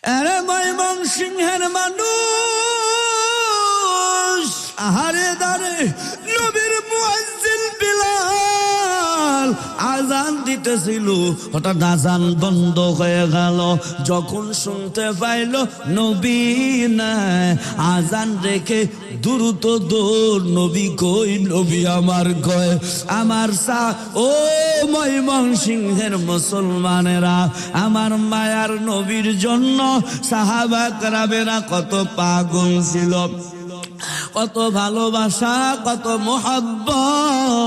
আরে ময়মনসিংহের মানুষ, আহারে দারে নবীর মুয়াজ্জিন বিলাল আজান দিতেছিল, হঠাৎ আজান বন্ধ হয়ে গেল। যখন শুনতে পাইল নবী নাই, আজান রেখে দ্রুত দৌড়, নবী কই, নবী আমার কয়, আমার ও ময়মনসিংহের মুসলমানেরা, আমার মায়ার নবীর জন্য সাহাবা কেরামেরা কত পাগল ছিল, কত ভালোবাসা, কত মোহাব্বত।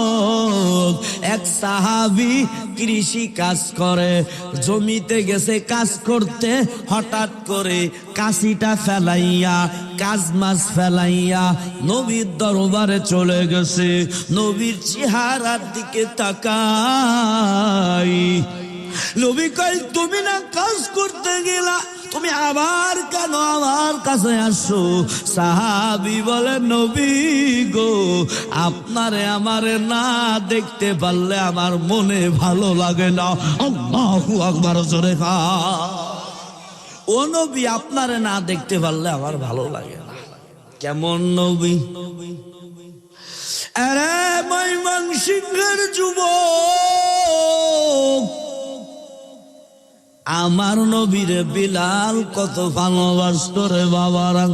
এক সাহাবী কৃষি কাজ করে, জমিতে গেছে কাজ করতে, হঠাৎ করে কাশিটা ফেলাইয়া, কাজ মাছ ফেলাইয়া নবীর দরবারে চলে গেছে। নবীর চেহারার দিকে তাকাই, নবী কই, তুমি না কাজ করতে গেলা, তুমি আবার কেন আমার কাছে আসো? সাহাবী বলে, নবী গো, আপনারে আমারে না দেখতে পারলে আমার মনে ভালো লাগে না। আল্লাহু আকবার জোরে খা। ও নবী, আপনারে না দেখতে পারলে আমার ভালো লাগে না। কেমন নবী? আরে ময়মনসিংহের যুবক, আমার নবীর বিলাল কত ভালোবাসত রে বাবারা।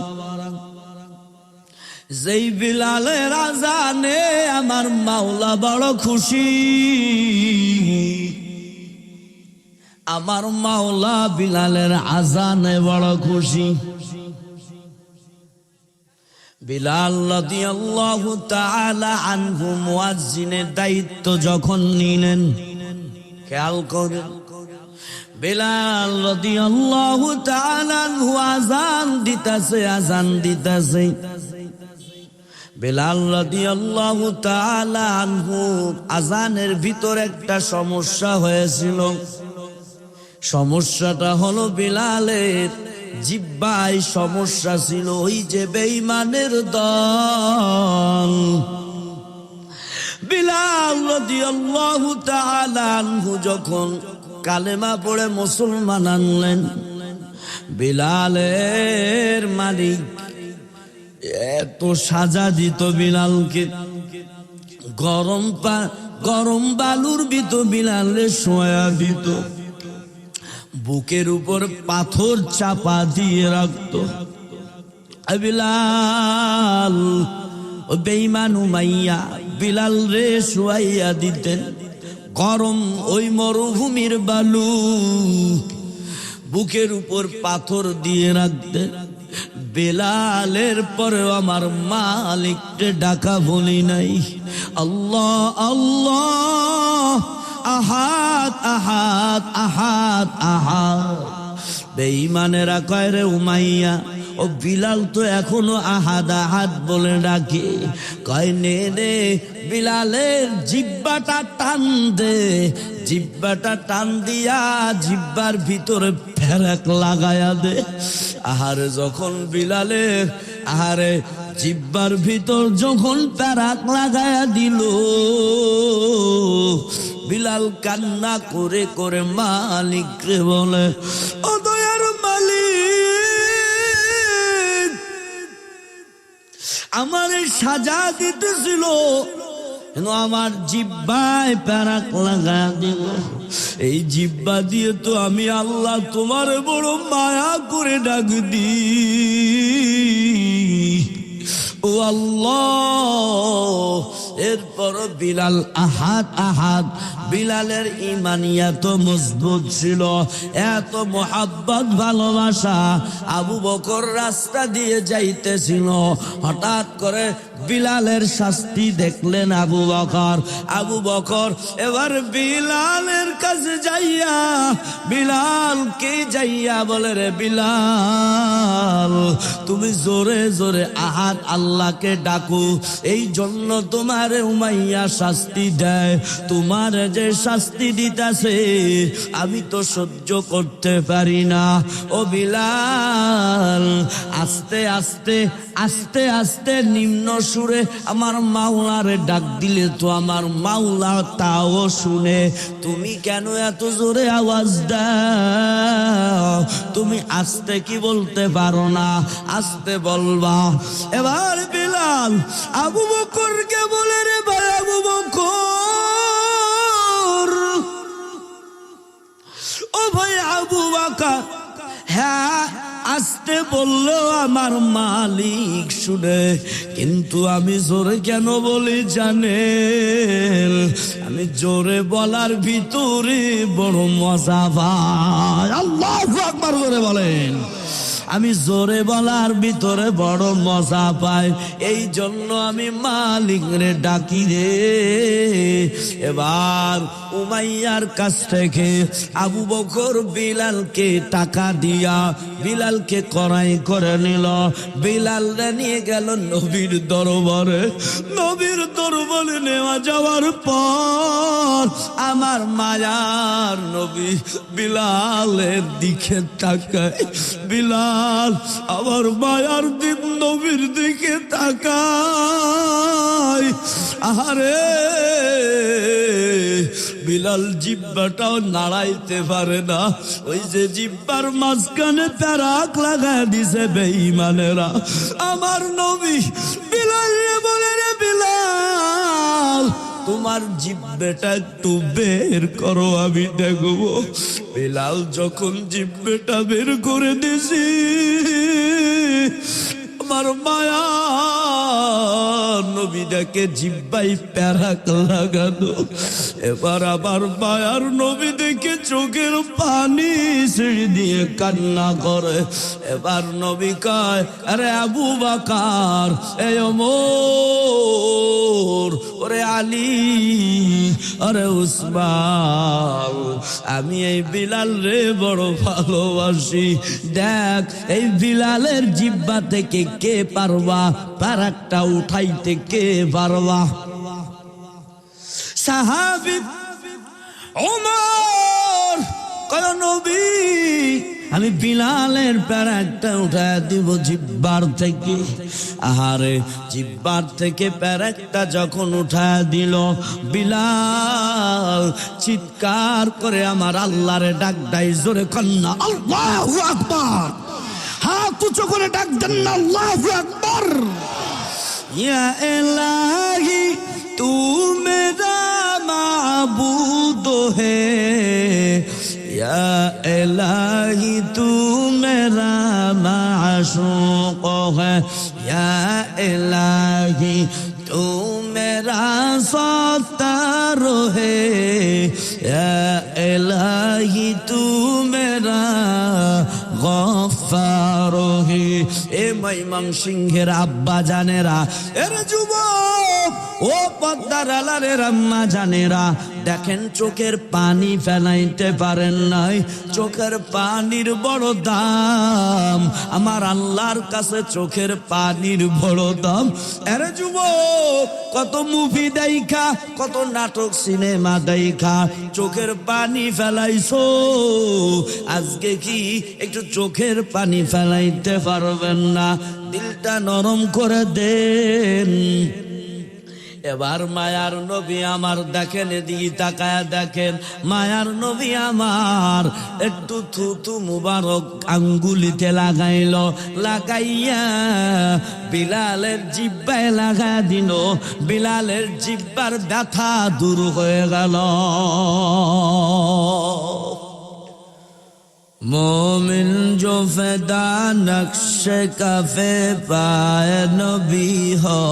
যেই বিলালের আজানে আমার মাওলা বড় খুশি, আমার মাওলা বিলালের আজানে বড় খুশি। বিলাল রাদিয়াল্লাহু তাআলা আনহু মুয়াজ্জিনের দায়িত্ব যখন নিলেন, খেয়াল করেন, বিলাল রাদিয়াল্লাহু তাআলা আনহু আযান দিতেছে। বিলাল রাদিয়াল্লাহু তাআলা আনহু আযানের ভিতর একটা সমস্যা হয়েছিল। সমস্যাটা হলো বিলালের জিহ্বায় সমস্যা ছিল। ওই যে বেঈমানের দল, বিলাল রাদিয়াল্লাহু তাআলা আনহু যখন কালেমা পড়ে মুসলমান আনলেন, বিলালের মালিক এত সাজা দিত বিলালকে, গরম বালুর ভিতর বিলালে শোয়া দিত, বুকের উপর পাথর চাপা দিয়ে রাখত। বিলাল ও বেঈমান উমাইয়া বিলাল রে শোয়াইয়া দিতেন, গরম ওই মরুভূমির বালু, বুকের উপর পাথর দিয়ে রাখতেন। বিলালের পরে আমার মালিককে ডাকা বলি নাই, আল্লাহ আল্লাহ, আহাদ আহাদ আহাদ আহাদ। বেঈমানেরা কয়, রে উমাইয়া, ও বিলাল তো এখনো আহাদ আহাদ বলে ডাকে। কয়, নে রে বিলালের জিহ্বাটা টান দে, জিহ্বাটা টান দিয়া জিহ্বার ভিতরে ফেরেক লাগায়া দে। আহারে যখন বিলালের জিহ্বার ভিতর যখন ফেরেক লাগায়া দিল, বিলাল কান্না করে করে মালিক রে বলে, ও দয়ার মালিক, আমার সাজা দিতেছিল, আমার জিহ্বায় ফেরেক লাগা দিল। এই জিহ্বা দিয়ে তো আমি আল্লাহ তোমার বড় মায়া করে ডাক দি। ও আল্লাহ, এরপর বিলাল আহাদ আহাদ। বিলালের ঈমানিয়াত মজবুত ছিল, এত মোহাব্বত ভালোবাসা। আবু বকর রাস্তা দিয়ে যাইতেছিল, হঠাৎ করে বিলালের শাস্তি দেখলেন আবু বকর এবার বিলালের কাছে যাইয়া, বিলালকে যাইয়া বলে, রে বিলাল, তুমি জোরে জোরে আহাদ আল্লাহকে ডাকো, এই জন্য তোমার উমাইয়া শাস্তি দেয়। তোমার যে যে শাস্তি দিতেছে আমি তো সহ্য করতে পারি না। ও বিলাল, আস্তে আস্তে আস্তে আস্তে নিম্ন সুরে আমার মাওলারে ডাক দিলে তো আমার মাওলা তাও শুনে। তুমি কেন এত জোরে আওয়াজ দাও? তুমি আস্তে কি বলতে পারো না? আস্তে বলবা। এবার বিলাল আবু বকরকে বলে, রে ভাই আবু বকর, ও ভাই আবু বকর, হ্যাঁ আস্তে বললেও আমার মালিক শুনে, কিন্তু আমি জোরে কেন বলি জানেন? আমি জোরে বলার ভিতরে বড় মজা পাই। আল্লাহু আকবার জোরে বলেন। আমি জোরে বলার ভিতরে বড় মজা পাই, এই জন্য আমি মালিক রে ডাকি রে। এবার উমাইয়ার কাছ থেকে আবু বকর বিলালকে টাকা দিয়া বিলালকে কড়াই করে নিল। বিলাল নিয়ে গেল নবীর দরবারে। নবীর দরবারে নেওয়া যাওয়ার পর আমার মায়ার নবী বিলালের দিকে তাকায়। বিলাল আমার মায়ার দিন নবীর দিকে তাকায়। আহারে, বিলাল জিব্বাটাও নাড়াইতে পারে না। ওই যে জিব্বার মাঝখানে প্যারাক লাগায় দিছে বেঈমানেরা। আমার নবী বিলাল বলে, রে বিলাল, তোমার জিব্বেটা একটু বের করো, আমি দেখব। বিলাল যখন জিব্বেটা বের করে দিছি, আমার মায়া নবী দেখে জিব্বাই প্যারাক লাগানো। এবার আবার মায়ার নবী দেখে চোখের পানি ছেড়ে দিয়ে কান্না করে। এবার নবী কয়, আরে আবু বকর, এ ওমর, ওরে আলী, আরে উসমান, আমি এই বিলাল রে বড় ভালোবাসি। দেখ এই বিলালের জিব্বা থেকে কে পারবা প্যারাকটা উঠাইতে, কে পারবা? সাহাবী ওমর কয়, নবী আমি বিলালের প্যারাকটা উঠায় দিব জিব্বার থেকে। আহারে, জিব্বার থেকে প্যারাকটা যখন উঠায় দিল, বিলাল চিৎকার করে আমার আল্লাহরে ডাক দেয় জোরে কন্যা আল্লাহু আকবার। হাত উঁচু করে ডাক দেন না আল্লাহু আকবার। ইয়া ইলাহি তু মেরা মাবুদ হে, या इलाही तू मेरा माशूक है, या इलाही तू मेरा सत्तार है, या इलाही तू मेरा गफ्फार है। ए इमाम सिंहेर আব্বা জানেরা, এর যুবক ও পদ্মার আলারের আম্মা জানেরা, দেখেন চোখের পানি ফেলাইতে পারেন নাই। চোখের পানির বড় দাম, আমার আল্লাহর কাছে চোখের পানির বড় দাম। আরে যুবক, কত মুভি দেখা, কত নাটক সিনেমা দেখা চোখের পানি ফেলাইছো, আজকে কি একটু চোখের পানি ফেলাইতে পারবেন না? দিলটা নরম করে দেন। এবার মায়ার নবী আমার দেখেন, এদিকে তাকায়া দেখেন, মায়ার নবী আমার একটু থুতু মুবারক আঙ্গুলিতে লাগাইল, লাগাইয়া বিলালের জিব্বায় লাগা দিল। বিলালের জিব্বার ব্যথা দূর হয়ে গেল। मोमिन जो फिदा नक्श कफे पाए नबी हो,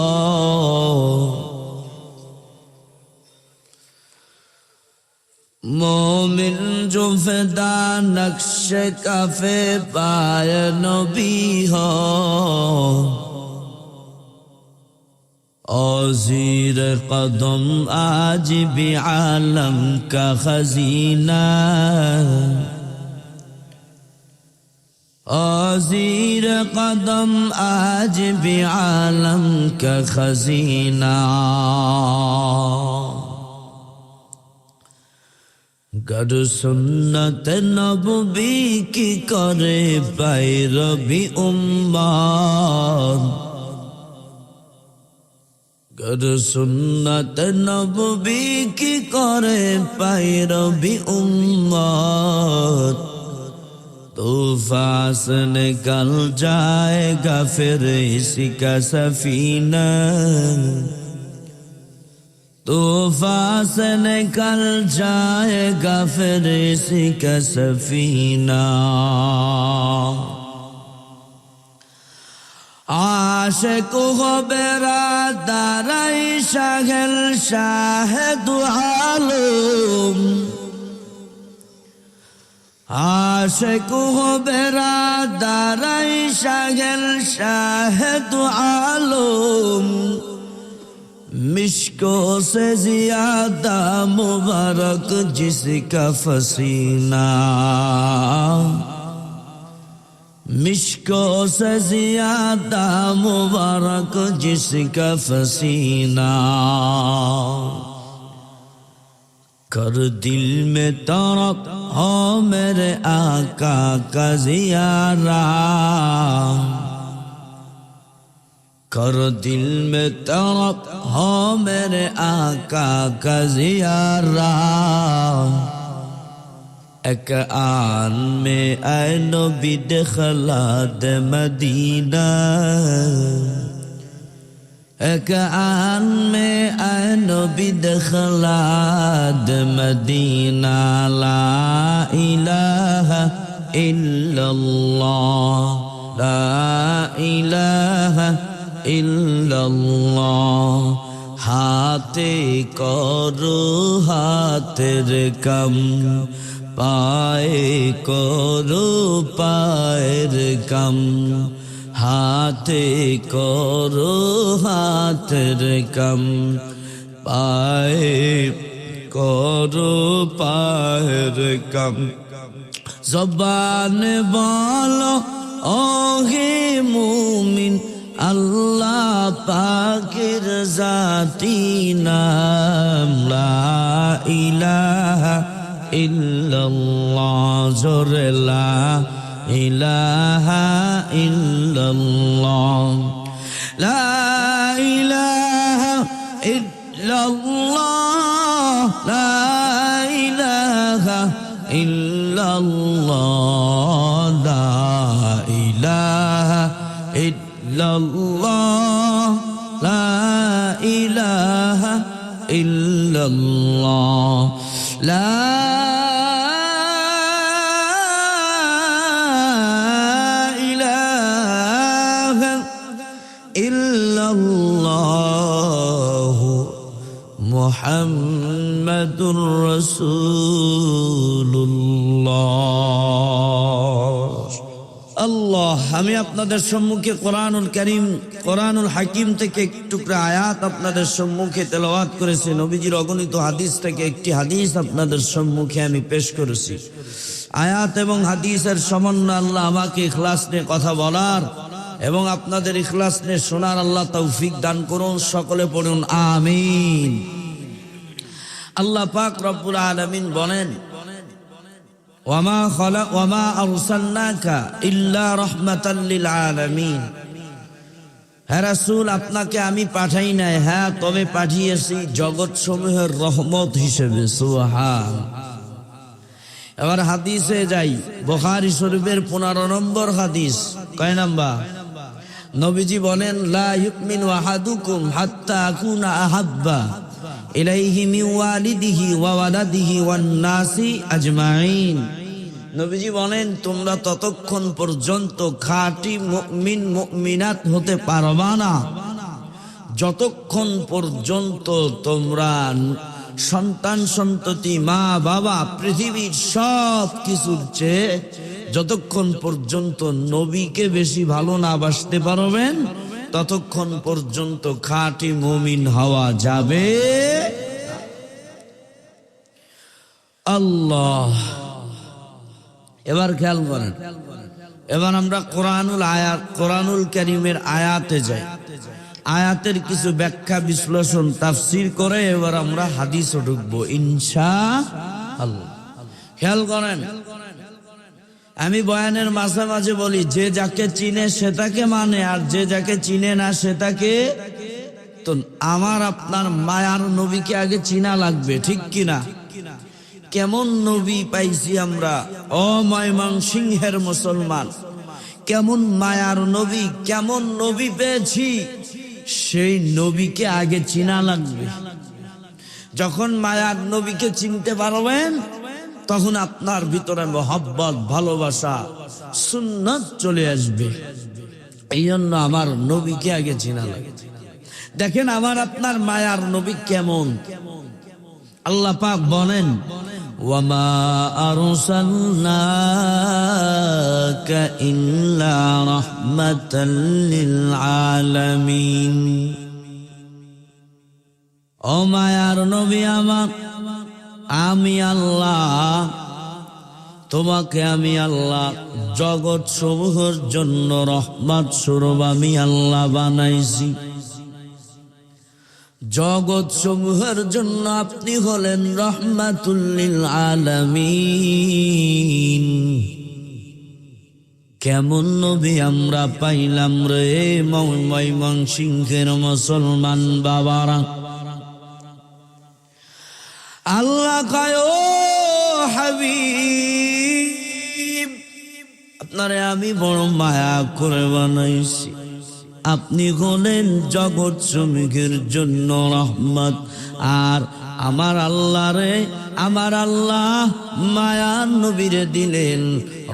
मोमिन जो फिदा नक्श कफे पाए नबी हो, और ज़ीर कदम आज भी आलम का खजीना, ज़ीर कदम आज भी आलम का खजीना। গর সুন্নত নবী কি করে पैरवी उम्मत গর সুন্নত নবী কি করে पैरवी उम्मत तूफान से निकल जाएगा फिर इसी का सफीना तूफान से निकल जाएगा फिर इसी का सफीना आशिक हो बेरादर शगल शाहिद आलम आशिक हो बेरादर शगल शाहिद आलम मिश्को से ज्यादा मुबारक जिसका फसीना मिश्को से ज्यादा मुबारक जिसका फसीना कर दिल में तरफ हो मेरे आका का ज़ियारा कर दिल में तरफ हो मेरे आका का ज़ियारा एक आन में ऐ नबी दखला दे मदीना एक आन में ऐ नबी दखला दे मदीना ला इलाहा इल्लल्लाह ला इलाहा इल्लल्लाह हाथे करो हाथेर कम पाए करो पाएर कम हाथे करो हाथेर कम पाए करो पाएर कम ज़बान बोलो ओ हे मुमिन अल्लाह पाकेर जाती नाम ला इलाहा इल्लल्लाह जोरे ला इलाहा इल्लल्लाह ला इलाहा इल्लल्लाह ला इलाहा इल्लल्लाह ला इलाहा इल्लल्लाह ला इलाहा इल्लल्लाह ला इलाहा इल्लल्लाह मुहम्मदुर रसूलुल्लाह আল্লাহ আমি আপনাদের সম্মুখে কোরআনুল কারীম কোরআনুল হাকিম থেকে এক টুকরা আয়াত আপনাদের সম্মুখে তেলাওয়াত করেছি নবীজির অগণিত হাদিস থেকে একটি হাদিস আপনাদের সম্মুখে আমি পেশ করেছি আয়াত এবং হাদিসের সমন্বয়ে আল্লাহ আমাকে ইখলাস নিয়ে কথা বলার এবং আপনাদের ইখলাস নিয়ে শোনার আল্লাহ তৌফিক দান করুন সকলে পড়ুন আমিন আল্লাহ পাক রব্বুল আলামিন বলেন ওয়ামা আরসালনাকা ইল্লা রাহমাতাল লিল আলামিন হে রাসূল আপনাকে আমি পাঠাই নাই হ্যাঁ তবে পাঠিয়েছি জগৎ সমূহের রহমত হিসেবে সুবহান এবার হাদিসে যাই বুখারী শরীফের 15 নম্বর হাদিস কয় নাম্বার নবীজি বলেন লা ইউমিনু আহাদুকুম হাত্তা আকুনা আহাব্বা ইলাইহি মিন ওয়ালিদিহি ওয়া ওয়ালাদিহি ওয়ান নাসি আজমাইন নবীজি বলেন তোমরা ততক্ষণ পর্যন্ত খাঁটি মুমিন মুমিনাত হতে পারবা না যতক্ষণ পর্যন্ত তোমরা সন্তান সন্ততি মা বাবা পৃথিবীর সব কিছুর চেয়ে যতক্ষণ পর্যন্ত নবীকে বেশি ভালো না বাসতে পারবেন ততক্ষণ পর্যন্ত খাঁটি মুমিন হওয়া যাবে আল্লাহ এবার খেয়াল করেন এবার আমরা কোরআনুল কারীমের আয়াতে যাই আয়াতের কিছু ব্যাখ্যা বিশ্লেষণ তাফসীর করে এবার আমরা হাদিসে ঢুকবো ইনশাআল্লাহ খেয়াল করেন, আমি বয়ানের মাঝে মাঝে বলি, যে যাকে চিনে সে তাকে মানে, আর যে যাকে চিনে না সে তাকে। তো আমার আপনার মায়ার নবীকে আগে চিনা লাগবে, ঠিক কিনা? কেমন নবী পাইছি আমরা, ও ময়মনসিংহের মুসলমান, কেমন মায়ার নবী, কেমন নবী পেয়েছি, সেই নবীকে আগে চিনা লাগবে। যখন মায়ার নবীকে চিনতে পারবেন, তখন আপনার ভিতরে মহব্বত, ভালোবাসা, সুন্নাত চলে আসবে। এই জন্য আমার নবীকে আগে চিনা লাগে। দেখেন আমার আপনার মায়ার নবী কেমন। আল্লাহ পাক বলেন, ওয়ামা আরসালনাকা ইল্লা রাহমাতাল লিল আলামিন। ও মায়ার নবী আমার, আমি আল্লাহ, তোমাকে আমি আল্লাহ জগৎ সমূহের জন্য রহমত স্বরূপ আমি আল্লাহ বানাইছি। জগৎ সমূহের জন্য আপনি হলেন রহমাতুল লিল আলামিন। কেমন নবী আমরা পাইলাম রে ময়মনসিংহের মুসলমান বাবারা। আল্লাহ কয়, ও হাবিব, আপনারে আমি বড় মায়া করে বানাইছি, আপনি হলেন জগৎ সমূহের জন্য রহমত। আর আমার আল্লাহ রে, আমার আল্লাহ মায়ার নবীরে দিলেন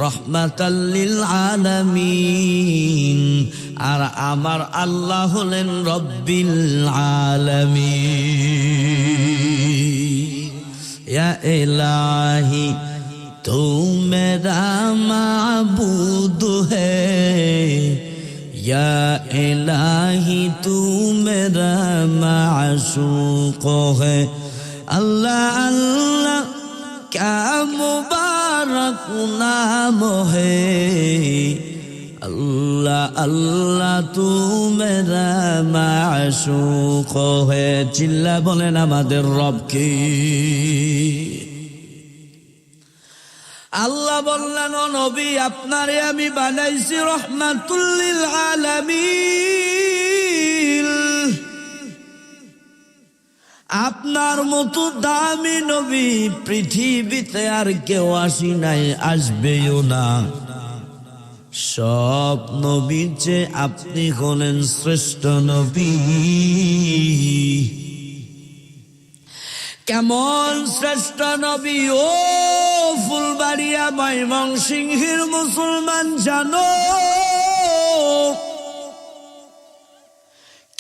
রহমাতাল লিল আলামিন। আর আমার আল্লাহ হলেন রব্বিল আলামিন। ইয়া ইলাহি তু মেরা মাবুদ হ্যায়, या इलाही तू मेरा माशूक है। अल्लाह अल्लाह क्या मुबारक नाम है, अल्लाह अल्लाह तू मेरा माशूक है। चिल्ला बोलेन आमादेर रब की। আল্লাহ বললেন, ও নবী, আপনারে আমি বানাইছি রহমাতুল লিল আলামিন। আপনার মতো দামি নবী পৃথিবীতে আর কেউ আসি নাই, আসবেও না। সব নবীর চেয়ে আপনি হলেন শ্রেষ্ঠ নবী। কেমন শ্রেষ্ঠ নবী ও ফুলবাড়িয়া ময়মনসিংহের মুসলমান জানো?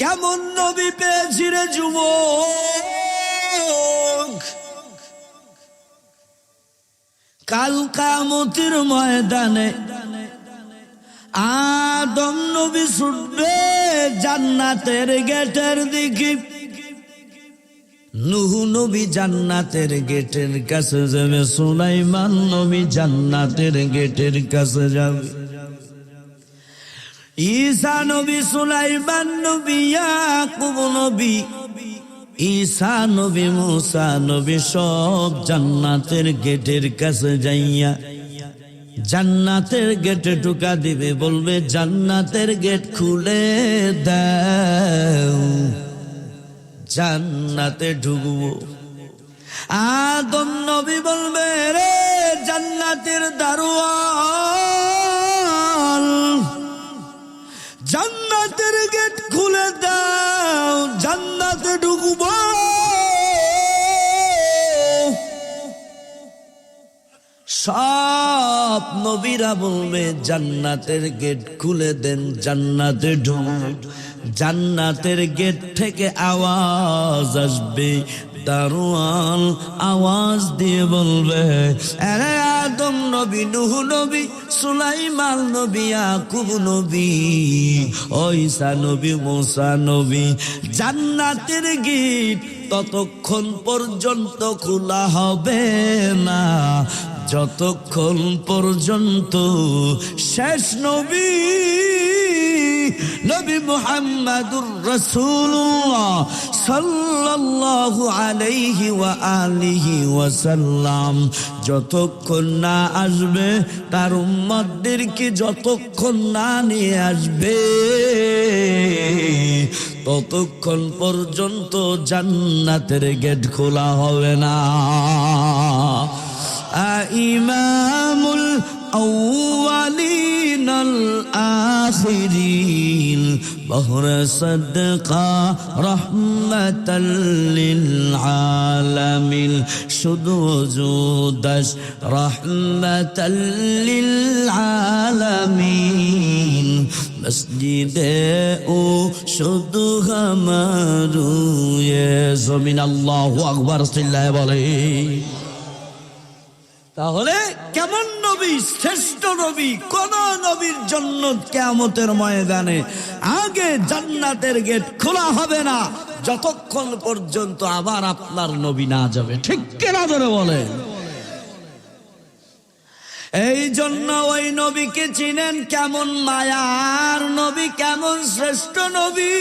কেমন নবী পেয়েছি রে যুবক? কাল কিয়ামতের ময়দানে আদম নবী ছুটবে জান্নাতের গেটের দিকে, নূহ নবী জান্নাতের গেটের কাছে যাবে, সুলাইমান নবী জান্নাতের গেটের কাছে যাবে, ঈসা নবী, সুলাইমান নবী, ইয়াকুব নবী, ঈসা নবী, মুসা নবী সব জান্নাতের গেটের কাছে যাইয়া জান্নাতের গেটে ঢুকা দিবে, বলবে জান্নাতের গেট খুলে দাও, জান্নাতে ঢুকবো। আদম নবী বলবে, রে জান্নাতের দারোয়ান, জান্নাতের গেট খুলে দাও, জান্নাতে ঢুকবো। সব নবীরা বলবে জান্নাতের গেট খুলে দেন, জান্নাতে ঢুকবো। জান্নাতের গেট থেকে আওয়াজ আসবে, দারোয়ান আওয়াজ দিয়ে বলবে, আরে আদম নবী, নূহ নবী, সুলাইমান নবী, ইয়াকুব নবী, ঈসা নবী, মুসা নবী, জান্নাতের গেট ততক্ষণ পর্যন্ত খোলা হবে না যতক্ষণ পর্যন্ত শেষ নবী নবী মুহাম্মাদুর রাসূলুল্লাহ সাল্লাল্লাহু আলাইহি ওয়া আলিহি ওয়াসাল্লাম যতক্ষণ না আসবে, তার উম্মতদেরকে যতক্ষণ না নিয়ে আসবে, ততক্ষণ পর্যন্ত জান্নাতের গেট খোলা হবে না। ইমামুল আউয়ালিন আল আখিরিন বহর সদকা রহমাতাল লিল আলামিন শুধু জুদাস রহমাতাল লিল আলামিন মসজিদে ও শুধু হামারু এ জমিন। আল্লাহু আকবার চিল্লায়ে বলে। তাহলে কেমন নবী? শ্রেষ্ঠ নবী। কোন নবীর জন্য কিয়ামতের ময়দানে আগে জান্নাতের গেট খোলা হবে না যতক্ষণ পর্যন্ত আবার আপনার নবী না যাবে। ঠিক কিনা ধরে বলে? এই জন্য ওই নবীকে চিনেন কেমন মায়ার নবী, কেমন শ্রেষ্ঠ নবী।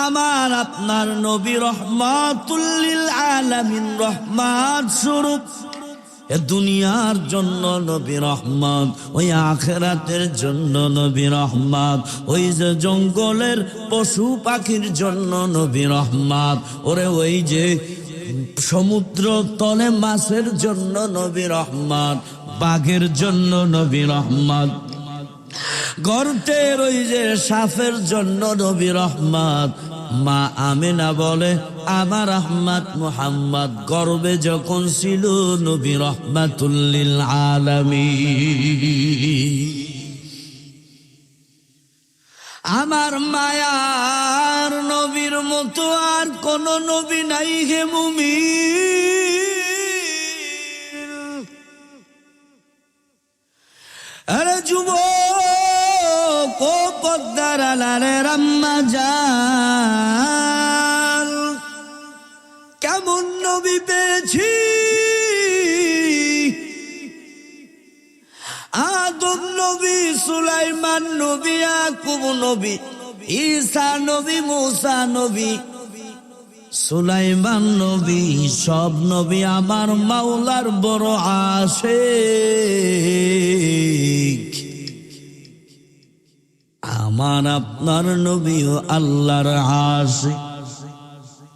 আমার আপনার নবী রহমাতুল লিল আলামিন, রহমত স্বরূপ। এ দুনিয়ার জন্য নবী রহমত, ওই আখিরাতের জন্য নবী রহমত, ওই যে জঙ্গলের পশু পাখির জন্য নবী রহমত, ওরে ওই যে সমুদ্র তলে মাছের জন্য নবী রহমত, বাঘের জন্য নবী রহমত, গর্তের ওই যে সাপের জন্য নবী রহমত। মা আমিনা বলে আমার আহমদ মুহাম্মদ গর্বে যখন ছিল নবী রহমাতুল লিল আলামিন। আমার মায়ার নবীর মতো আর কোন নবী নাই হে মুমিন। আরে যুবক ও পদ্মার আলারের আম্মা জান, কেমন নবী পেয়েছি। আদম নবী, সুলাইমান নবী, ইয়াকুব নবী, ঈসা নবী, মুসা নবী, সুলাইমান নবী, সব নবী আমার মাওলার বড় আশিক। আমার আপনার নবীও আল্লাহর আশিক।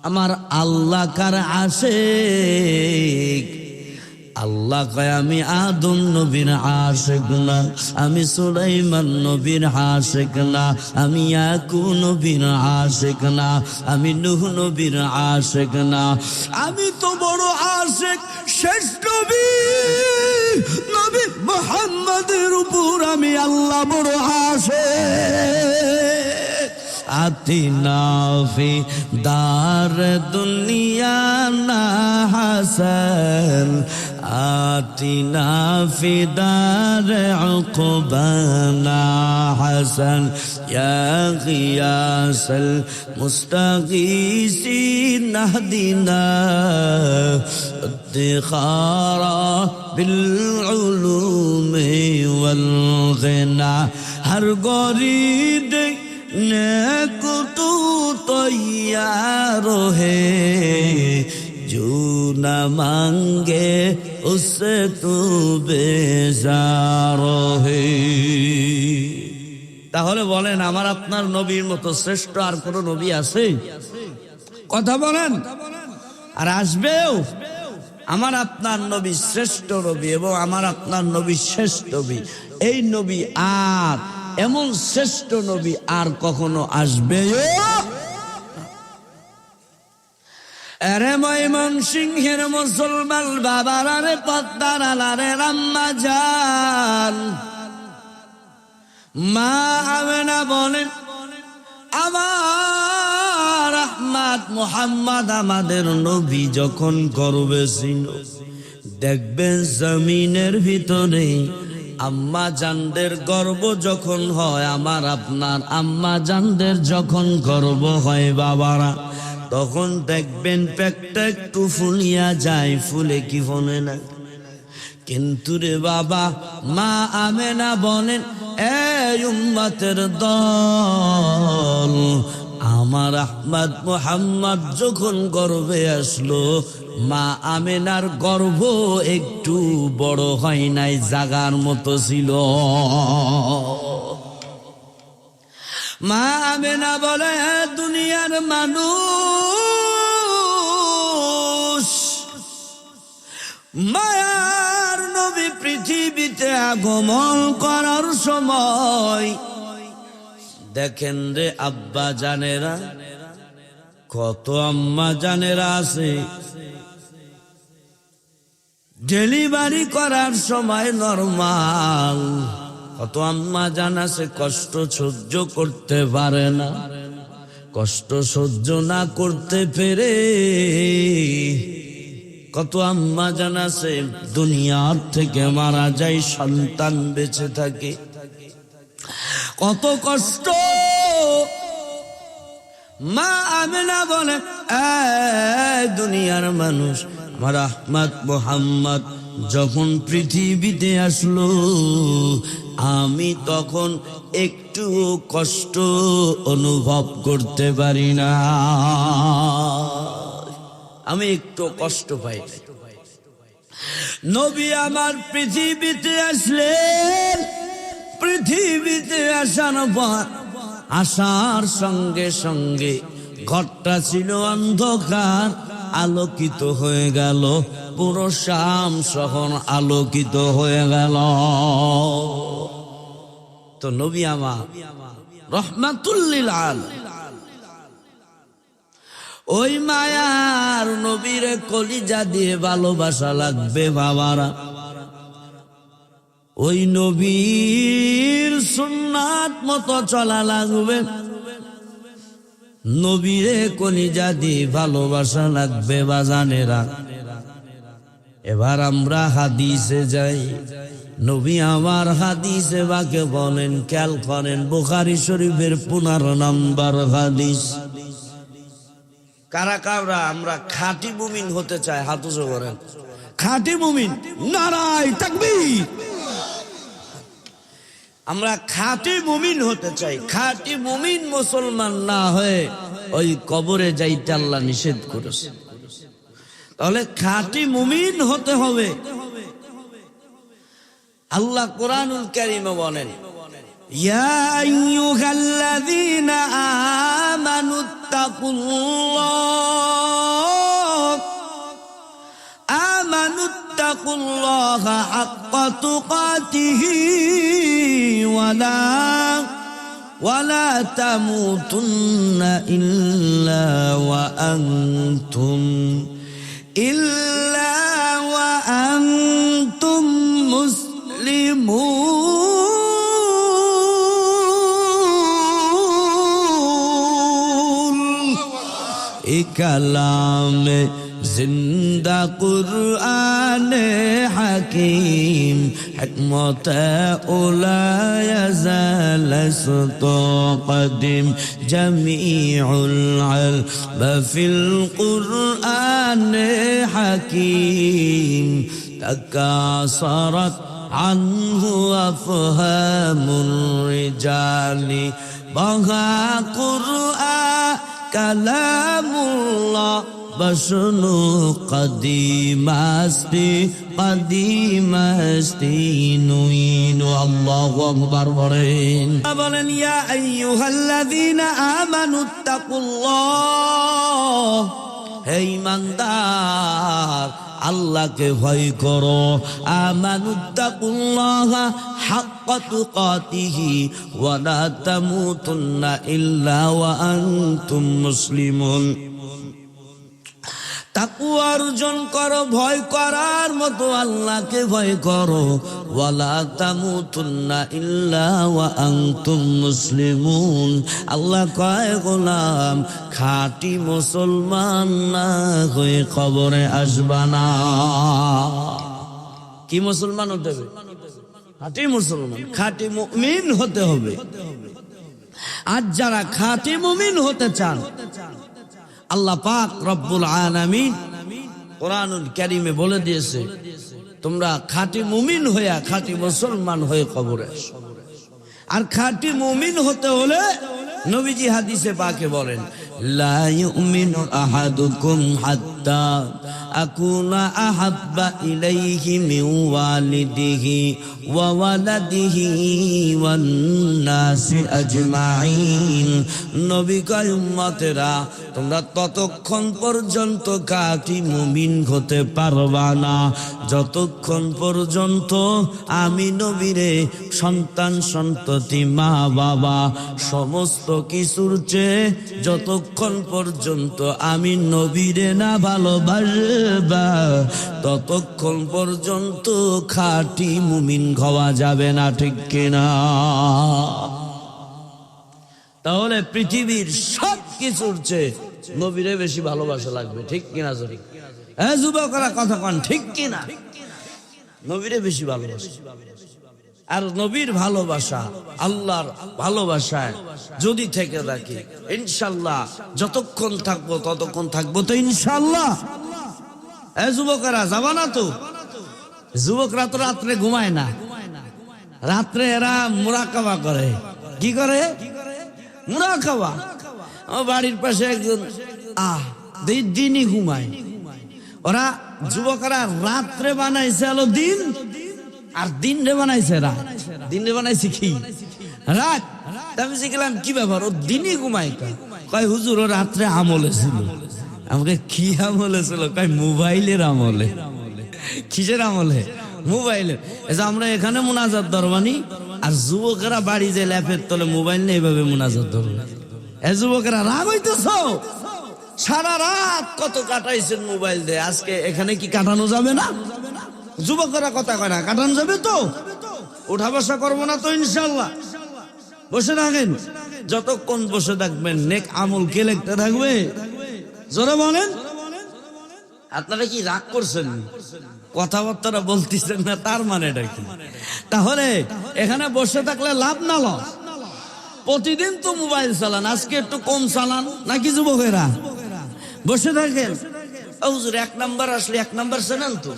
আমার আল্লাহ কার আশিক? আল্লাহ কয় আমি আদম নবীর আশিক না, আমি সুলাইমান নবীর আশিক না, আমি ইয়াকুব নবীর আশিক না, আমি নূহ নবীর আশিক না। আমি তো বড় আশিক শেষ নবী নবী মুহাম্মদের উপর আমি আল্লাহ বড় আশিক। আতিনা ফি দার দুনিয়া না হাসান, আতিনা ফি দার উকবানা হাসান, ইয়া গিয়াসাল মুস্তাগীসিন নাহদিনা ইফতিখারা বিল উলুমি ওয়াল গিনা। হর গরিব नेको तू तैयार है, जो न मांगे उससे तू बेजार है। তাহলে বলেন আমার আপনার নবীর মতো শ্রেষ্ঠ আর কোন নবী আছে? কথা বলেন। আর আসবেও। আমার আপনার নবী শ্রেষ্ঠ নবী এবং আমার আপনার নবী শেষ নবী। এই নবী আর এমন শ্রেষ্ঠ নবী আর কখনো আসবে? আরে ময়মনসিংহের মুসলমান বাবারা রে, পদ্মার আলারে আম্মা জান, মা আমেনা বলেন আমার আহমদ মুহাম্মদ আমাদের নবী যখন গর্বে ছিল, দেখবেন জমিনের ভিতরে আম্মা জানদের গর্ব যখন হয়, আমার আপনার আম্মা জানদের যখন গর্ব হয় বাবারা, তখন দেখবেন পেটটা একটু ফুলিয়া যায়। ফুলে কি ফলে না? কিন্তু রে বাবা, মা আমেনা বলেন, এই উম্মতের দল, আমার আহমদ মুহাম্মদ যখন গর্ভে আসলো, মা আমেনার গর্ভ একটু বড় হয় নাই, জাগার মতো ছিল। মা আমেনা বলে, দুনিয়ার মানুষ, মায়ার নবী পৃথিবীতে আগমন করার সময় দেখেন রে আব্বা জানেরা, কত আম্মা জানেরা আছে, ডেলিভারি করার সময় নরমাল, কত আম্মা জান আছে কষ্ট সহ্য করতে পারে না, কষ্ট সহ্য না করতে পেরে কত আম্মা জান আছে দুনিয়ার থেকে মারা যায়, সন্তান বেঁচে থাকে। কত কষ্ট। মা আমেনা বলে, দুনিয়ার মানুষ, আমার আহমদ মুহাম্মদ যখন পৃথিবীতে আসলো, আমি তখন একটু কষ্ট অনুভব করতে পারি না, আমি একটু কষ্ট পাই। নবী আমার পৃথিবীতে আসলেন, পৃথিবীতে আসার সঙ্গে সঙ্গে ঘরটা ছিল অন্ধকার, আলোকিত হয়ে গেল, পুরো শাম শহর আলোকিত হয়ে গেল। তো নবী আমার রহমাতুল লিল আলামিন, ওই মায়ার নবীর কলিজা দিয়ে ভালোবাসা লাগবে বাবারা, ওই নবীর সুন্নাত মতো চলা লাগবে, নবীরে কলিজা দিয়ে ভালোবাসা লাগবে বাজানেরা। এবার আমরা হাদিসে যাই। নবী আমার হাদিসে বাকে বলেন, খেয়াল করেন, বুখারী শরীফের 15 নম্বর হাদিস। কারা কারা আমরা খাঁটি মুমিন হতে চাই, হাত উঁচু করেন। খাঁটি মুমিন, নারায়ে তাকবীর। আমরা খাঁটি মুমিন হতে চাই। খাঁটি মুমিন মুসলমান না হয়ে ওই কবরে যাইতে আল্লাহ নিষেধ করেছে। তাহলে খাঁটি মুমিন হতে হবে। আল্লাহ কোরআনুল কারীমে বলেন, ইয়া আইয়ুহাল্লাযীনা আমানুত্তাকুল্লাহা হাক্কা তুকাতিহি ওয়ালা তামুতুন্না ইল্লা ওয়া আনতুম মুসলিমুন। এ কালামে জিন্দা কুরআনে হাকিম, হিকমত উলা ইয়াজাল কদিম, জামিউল ইলম ফিল কুরআনে হাকিম, তাকাসারাত আনহু আফহামুর রিজালি, বাহা কুরআন কালামুল্লাহ বসনু কদিমাস্তি নুইনু। আল্লাহু আকবার বলেন। ইয়া আইয়ুহাল্লাযীনা আমানুত্তাকুল্লাহ, হে ঈমানদার, আল্লাহকে ভয় করো। আমানুত্তাকুল্লাহা হাক্কা তুকাতিহি ওয়ালা তামুতুন্না ইল্লা ওয়া আনতুম মুসলিমুন। তাকওয়া অর্জন করো, ভয় করার মতো আল্লাহকে ভয় করো। ওয়ালা তামুতুন্না ইল্লা ওয়া আনতুম মুসলিমুন। আল্লাহ কয়, গোলাম, খাঁটি মুসলমান না হয়ে কবরে আসবা না। কি মুসলমান হতে হবে? খাঁটি মুসলমান, খাঁটি মুমিন হতে হবে। আর যারা খাঁটি মুমিন হতে চান, আল্লাহ পাক রব্বুল আলামিন কোরআনুল কারীমে বলে দিয়েছে, তোমরা খাঁটি মুমিন হইয়া খাঁটি মুসলমান হয়ে কবরে আসো। আর খাঁটি মুমিন হতে হলে নবীজি হাদিসে পাকে বলেন, লা ইউমিনু আহাদুকুম হাত্তা আকুনা আহাব্বা ইলাইহি মিন ওয়ালিদিহি ওয়া ওয়ালাদিহি ওয়ান নাসি আজমাইন। নবী কয়, উম্মতেরা তোমরা ততক্ষণ পর্যন্ত খাঁটি মুমিন হতে পারবা না যতক্ষণ পর্যন্ত আমি নবীরে সন্তান সন্ততি মা বাবা সমস্ত কিছুর চেয়ে যতক্ষণ পর্যন্ত আমি নবীরে না ভালোবাসবা ততক্ষণ পর্যন্ত খাঁটি মুমিন হওয়া যাবে না, ঠিক কিনা? তাহলে পৃথিবীর সব কিছুর চেয়ে নবীরে বেশি ভালোবাসা লাগবে, ঠিক কিনা? জোরে যুবকরা কথা কন, ঠিক কিনা? নবীরে বেশি ভালোবাসা। আর নবীর ভালোবাসা আল্লাহর ভালোবাসায় যদি থেকে থাকি ইনশাল্লাহ যতক্ষণ থাকবো ততক্ষণ থাকবো তো ইনশাল্লাহ। যুবকেরা যাবা না তো? যুবকরা তো রাত্রে ঘুমায় না, রাত্রে এরা মুরাকাবা করে। কি করে? মুরাকাবা। আমার বাড়ির পাশে একজন দিনই ঘুমায়। ওরা যুবকেরা রাত্রে বানাইছে হলো দিন, আর দিন রে বানাইছে রাত। দিন রে বানাইছে কি? রাত। আমি শিখলাম কি ব্যাপার, ও দিনই ঘুমায়। কয় হুজুর ও রাত্রে আমলে ছিল। আমাকে কি আমলে ছিল? কয় মোবাইলের আমলে। কিসের আমলে? মোবাইলের। আমরা এখানে মুনাজাত ধরবানি, আর যুবকেরা বাড়ি যে ল্যাপের তলে মোবাইল নিয়ে এইভাবে মুনাজাত ধরবে। যুবকেরা রাগ হইতেছ? সারা রাত কত কাটাইছেন মোবাইল দিয়ে, আজকে এখানে কি কাটানো যাবে না? যুবকেরা কথা কয় না, কাটানো যাবে তো? উঠা বসা করবো না তো ইনশাল্লাহ? বসে থাকেন, যতক্ষণ বসে থাকবেন নেক আমল কে লিখতে থাকবে? জোরে বলেন। আপনারা কি রাগ করছেন? কথাবার্তা বলতেছেন না, তার মানেটা কি? তাহলে এখানে বসে থাকলে লাভ না লস? প্রতিদিন তো মোবাইল চালান, আজকে একটু কম চালান নাকি যুবকেরা? বসে থাকেন। হুজুর এক নাম্বার আসলে এক নাম্বার চেনেন তো?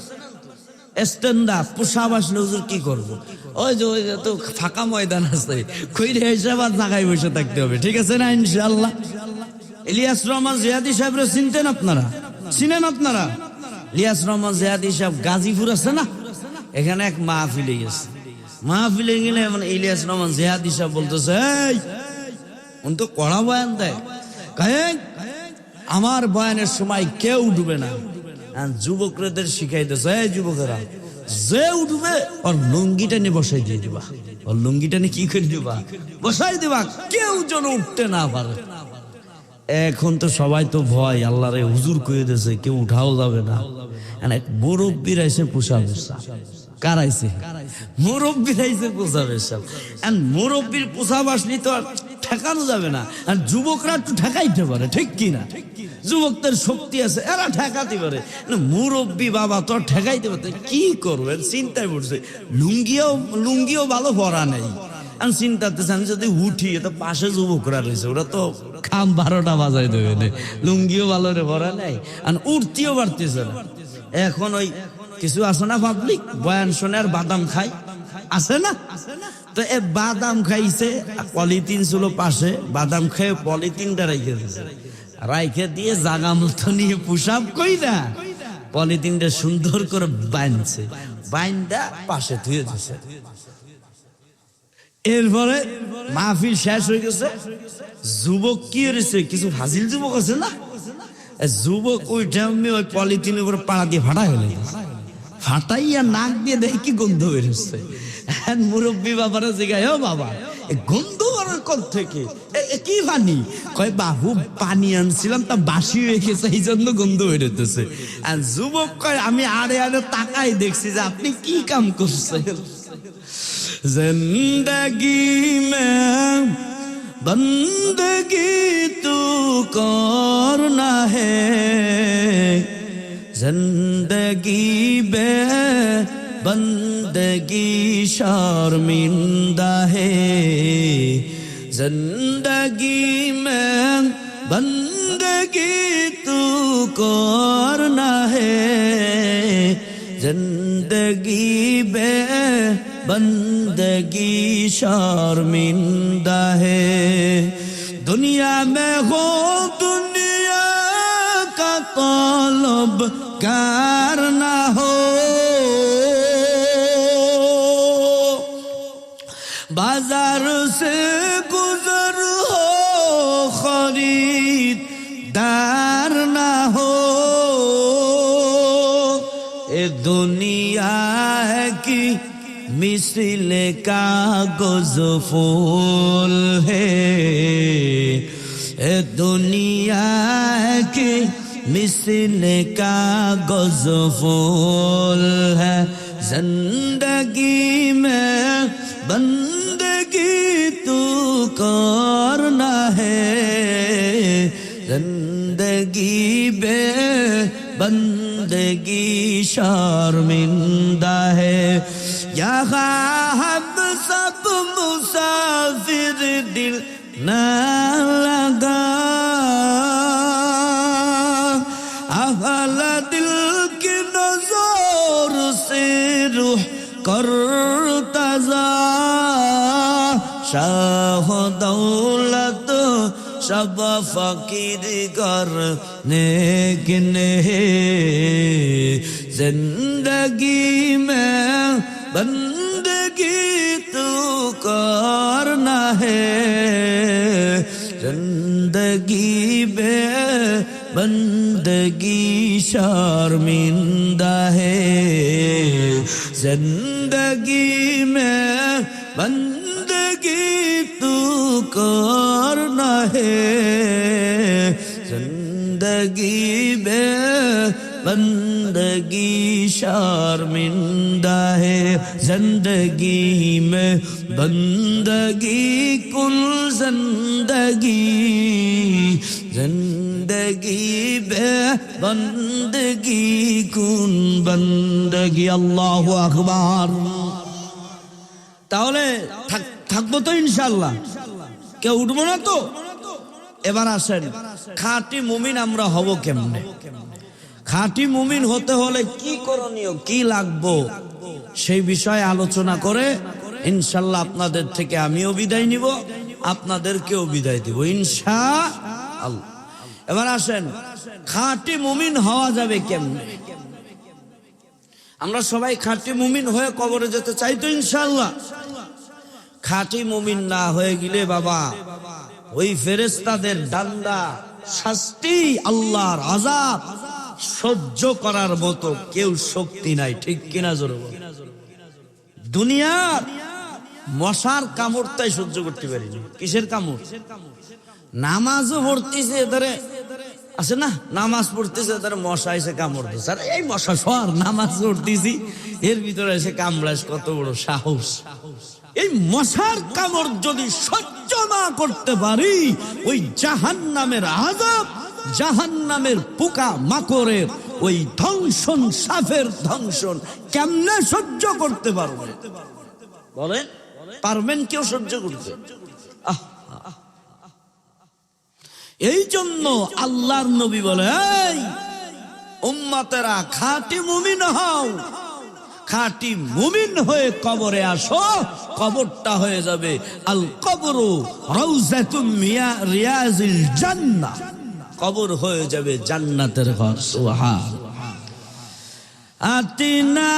স্ট্যান্ড আপ পোশাক আসলে হুজুর কি করবো? ওই যে তো ফাঁকা ময়দান আছে, কইরে হিসাব আর জায়গায় বসে থাকতে হবে, ঠিক আছে না? ইনশাআল্লাহ। ইলিয়াস রহমান জিহাদি সাহেবরা চিনতেন আপনারা? চিনেন আপনারা? ইলিয়াস রহমান জিহাদি সাহেব গাজীপুর আছে না, এখানে এক মাহফিলে গেছে। মাহফিলে গেলে মানে ইলিয়াস রহমান জিহাদি সাহেব বলতেছে, এই উনি তো কড়া বয়ান দেয়, আমার বয়ানের সময় কেউ উঠবে না। যুবকদের শিখাইতেছে, এই যুবকেরা যে উঠবে ওর লুঙ্গিটা নিয়ে বসাই দিয়ে দিবা, ওর লুঙ্গিটা নিয়ে কি করে দিবা? বসাই দিবা, কেউ যেন উঠতে না পারে। এখন তো সবাই তো ভয়, আল্লাহরে হুজুর কয়ে দিয়েছে কেউ উঠাও যাবে না। মুরব্বীর আইসে পোষা বেশা। কার আইসে? মুরব্বীর আইসে পোষা বেশা। মুরব্বীর পোষা বাসনি তো আর ঠেকানো যাবে না। আর যুবকরা একটু ঠেকাইতে পারে, ঠিক কিনা? যুবকদের শক্তি আছে, এরা ঠেকাতে পারে। মুরব্বী বাবা তো ঠেকাইতে পারতে কি করবেন? চিন্তায় পড়ছে, লুঙ্গিও ভালো পরা নেই। আমি চিন্তাতে আমি যদি উঠি, তো পাশে যুবকরা রয়েছে, ওরা তো খাম 12টা বাজাই দেবে, লুঙ্গিও ভালো রে ভরা নেই, আর উঠতেও পারতেছে না। এখন ওই কিছু আছে না পাবলিক বয়ান শোনে আর বাদাম খায়, আছে না? তো এ বাদাম খাইছে, পলিথিন ছিল পাশে, বাদাম খেয়ে পলিথিনটা রেখে দিয়েছে, রাইখে দিয়ে জাগা মতো নিয়ে পুশআপ কইরা পলিথিনটা সুন্দর করে বাঁধছে, বাইন্দা পাশে ধুয়ে দিছে। এরপরে মাহফিল শেষ হয়ে গেছে। যুবক কি হয়েছে? কিছু ফাজিল যুবক আছে না, যুবক ওই টাইমে ওই পলিথিনের উপরে পাড়া দিয়ে ফাটা হয়ে গেছে। ফাটাইয়া নাক দিয়ে দেখি কি গন্ধ বেরোচ্ছে। মুরব্বী বাবারা জিগায়, ও বাবা গন্ধ বেরোয় কোথা থেকে? কি পানি? কয় বাবু পানি আনছিলাম, তা বাসি রেখেছে, এই জন্য গন্ধ বেরোতেছে। আর যুবক কয়, আমি আড়ে আড়ে তাকাই দেখছি যে আপনি কি কাম করছেন। जिंदगी में बंदगी तू करना है, जिंदगी बे बंदगी शर्मिंदा है, जिंदगी में बंदगी तू करना है, जिंदगी बे बंदगी शर्मिंदा है दुनिया में हो दुनिया का तलब कार ना हो बाजार से गुजर हो खरीदार ना हो ए दुनिया की मिसल कागज फूल है ए दुनिया की मिसल कागज फूल है जिंदगी में बंदगी तू करना है जिंदगी बे बंदगी शर्मिंदा है यहाँ हम सब मुसाफिर दिल न लगा अहल दिल की नजर से रूह करता जा शाह दौलत सब फकीर करने गिने जिंदगी में बंदगी तू करना है जिंदगी में बंदगी शर्मिंदा है जिंदगी में बंदगी तू करना है जिंदगी में बंदगी शर्मिंदा है जिंदगी में बंदगी कुल जिंदगी जिंदगी बे बंदगी कुन बंदगी अल्लाहु আকবার তাহলে থাকবো তো ইনশাআল্লাহ কেউ উঠবো না তো এবার আসেন খাঁটি মুমিন আমরা হব কেমনে খাঁটি মুমিন হতে হলে কি করণীয় কি লাগবো সেই বিষয়ে আলোচনা করে ইনশাআল্লাহ আপনাদের থেকে আমিও বিদায় নিব আপনাদেরকেও বিদায় দিব ইনশাআল্লাহ এবার আসেন খাঁটি মুমিন হওয়া যাবে কেমনে আমরা সবাই খাঁটি মুমিন হয়ে কবরে যেতে চাই তো ইনশাআল্লাহ খাঁটি মুমিন না হয়ে গেলে বাবা ওই ফেরেশতাদের ডান্ডা শাস্তি আল্লাহর আযাব সহ্য করার মতো কেউ শক্তি নাই ঠিক কিনা জোরে বল দুনিয়ার মশার কামড়টাই সহ্য করতে পারিনি কিসের কামড় নামাজও পড়তেছে এদারে আছে না নামাজ পড়তেছে এদারে মশা এসে কামড় দিচ্ছে আর এই মশা সর নামাজ পড়তেছি এর ভিতরে এসে কামড়াস কত বড় সাহস এই মশার কামড় যদি সহ্য না করতে পারি ওই জাহান্নামের আযাব জাহান্নামের পোকা মাকড়ের ওই ধ্বংসন সাফের ধ্বংসন কেমনে সহ্য করতে পারবে বলেন পারবেন কেউ সহ্য করতে এই জন্য আল্লাহর নবী বলে এই উম্মতেরা খাঁটি মুমিন হও খাঁটি মুমিন হয়ে কবরে আসো কবরটা হয়ে যাবে আল কবরু রাউযাতুম মিন রিয়াজিল জান্নাহ কবর হয়ে যাবে জান্নাতের ঘর সুবহানাল্লাহ আতিনা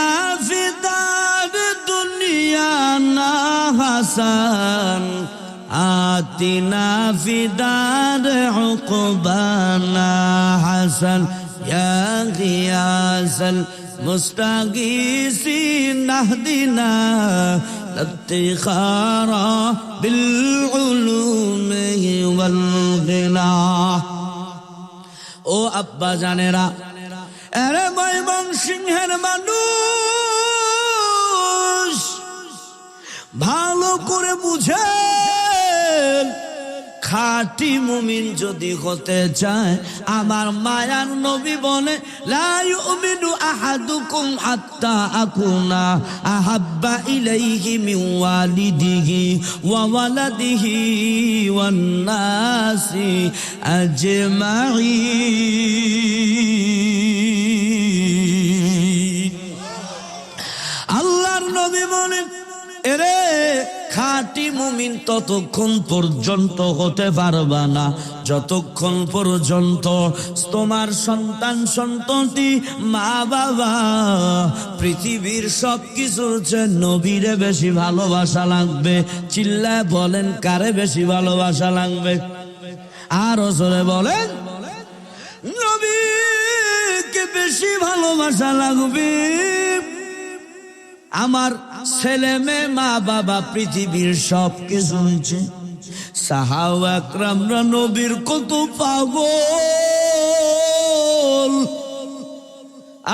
ফিদার দুনিয়া না হাসান আতিনা ফিদার উকবানা হাসান ইয়া গিয়াসাল মুস্তাগীসিন নাহদিনা ইফতিখারা বিল উলুমি ওয়াল গিনা ও আব্বা জানেরা আরে ময়মনসিংহের মানুষ ভালো করে বুঝেন খাঁটি মুমিন যদি হতে চায় আমার মায়ার নবী বলে লা ইউমিনু আহাদুকুম হাত্তা আকুনা আহাব্বা ইলাইহি মিন ওয়ালিদিহি ওয়া ওয়ালাদিহি ওয়ান নাসি আজমাইন নবী বলেন, এরে খাঁটি মুমিন ততক্ষণ পর্যন্ত হতে পারবা না যতক্ষণ পর্যন্ত তোমার সন্তান সন্ততি মা বাবা পৃথিবীর সবকিছুর চেয়ে নবীরে বেশি ভালোবাসা লাগবে। চিল্লায় বলেন, কারে বেশি ভালোবাসা লাগবে? আরো জোরে বলেন, নবীকে বেশি ভালোবাসা লাগবে। আমার ছেলে মেয়ে মা বাবা পৃথিবীর সব কিছু হয়েছে। সাহাবা একরামরা নবীর কত পাগল,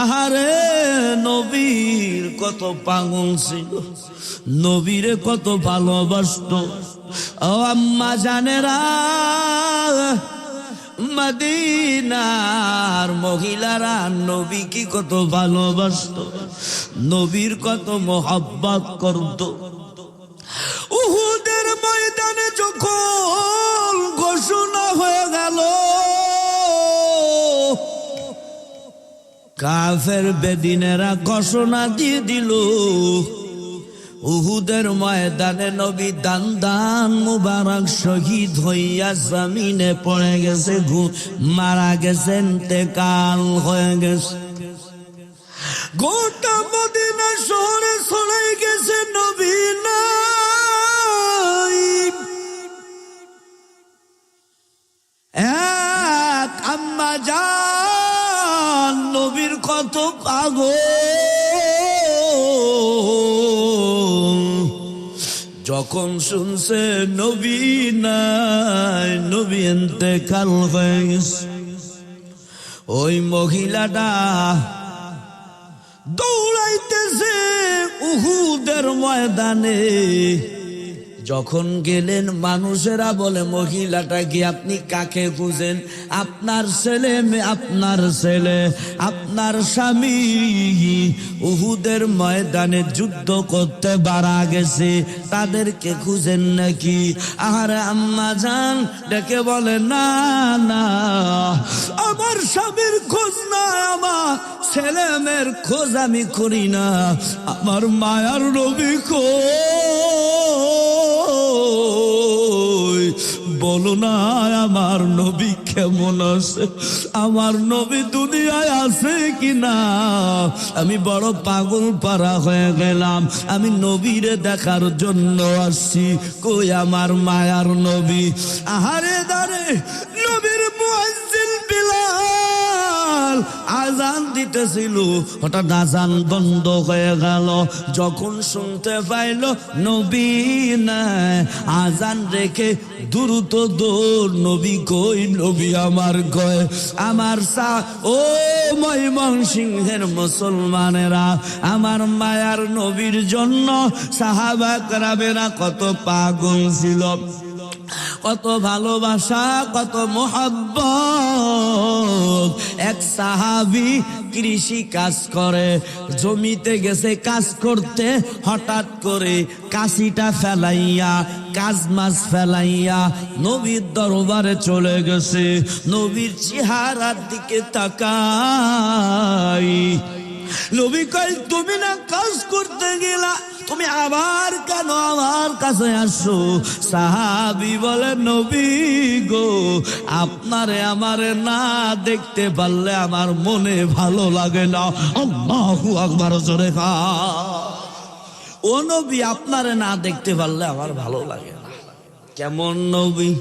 আহারে নবীর কত পাগল ছিল, নবীরে কত ভালোবাসত। ও আম্মা জানেরা, মদিনার মহিলারা নবী কি কত ভালোবাসত, নবীর কত মোহাব্বত করত। উহুদের ময়দানে যখন ঘোষণা হয়ে গেল, কাফের বেদিনেরা ঘোষণা দিয়ে দিল, উহুদের ময়দানে নবী দান দান মুবারক শহীদ হইয়া জমিনে পড়ে গেছে, মারা গেছে, ইন্তেকাল হয়ে গেছে। গোটা মদিনা শহরে ছড়াই গেছে নবী নাই। এক আম্মা জান নবীর কত পাগল, যখন শুনছে নবী নাই, নবী ইন্তেকাল হয়ে গেছে, ওই মহিলাটা দৌড়াইতেছে উহুদের ময়দানে। যখন গেলেন মানুষেরা বলে, মহিলাটা কি আপনি কাকে খুঁজেন? আপনার ছেলে, আপনার ছেলে, আপনার স্বামী উহুদের ময়দানে যুদ্ধ করতে মারা গেছে, তাদেরকে খুঁজেন নাকি? আহারে আম্মা জান ডেকে বলে, না না, আমার স্বামীর খোঁজ না, আমার ছেলে মেয়ের খোঁজ আমি করি না, আমার মায়ার নবী কই, বলো না আমার নবী কেমন আছে, আমার নবী দুনিয়ায় আছে কিনা? আমি বড় পাগল পারা হয়ে গেলাম, আমি নবীরে দেখার জন্য আসছি, কই আমার মায়ার নবী? আহারে দারে নবীর মুয়াজ্জিন বিলাল আজান দিতেছিল, হঠাৎ আজান বন্ধ হয়ে গেল। যখন শুনতে পাইল নবী নাই, আজান রেখে দ্রুত দৌড়, নবী কই, নবী আমার কয়। আমার ও ময়মনসিংহের মুসলমানেরা, আমার মায়ার নবীর জন্য সাহাবা কেরামেরা কত পাগল ছিল, কত ভালোবাসা, কত মোহাব্বত। এক সাহাবী কৃষি কাজ করে, জমিতে গেছে কাজ করতে, হঠাৎ করে কাশিটা ফেলাইয়া, কাজ মাছ ফেলাইয়া নবীর দরবারে চলে গেছে। নবীর চেহারার দিকে তাকাই, নবী কই, তুমি না কাজ করতে গেলা, তুমি আবার কেন আমার কাছে আসো? সাহাবী বলে, নবী গো, আপনারে আমারে না দেখতে পারলে আমার মনে ভালো লাগে না। আল্লাহু আকবার জোরে খা। ও নবী, আপনারে না দেখতে পারলে আমার ভালো লাগে না। কেমন নবী?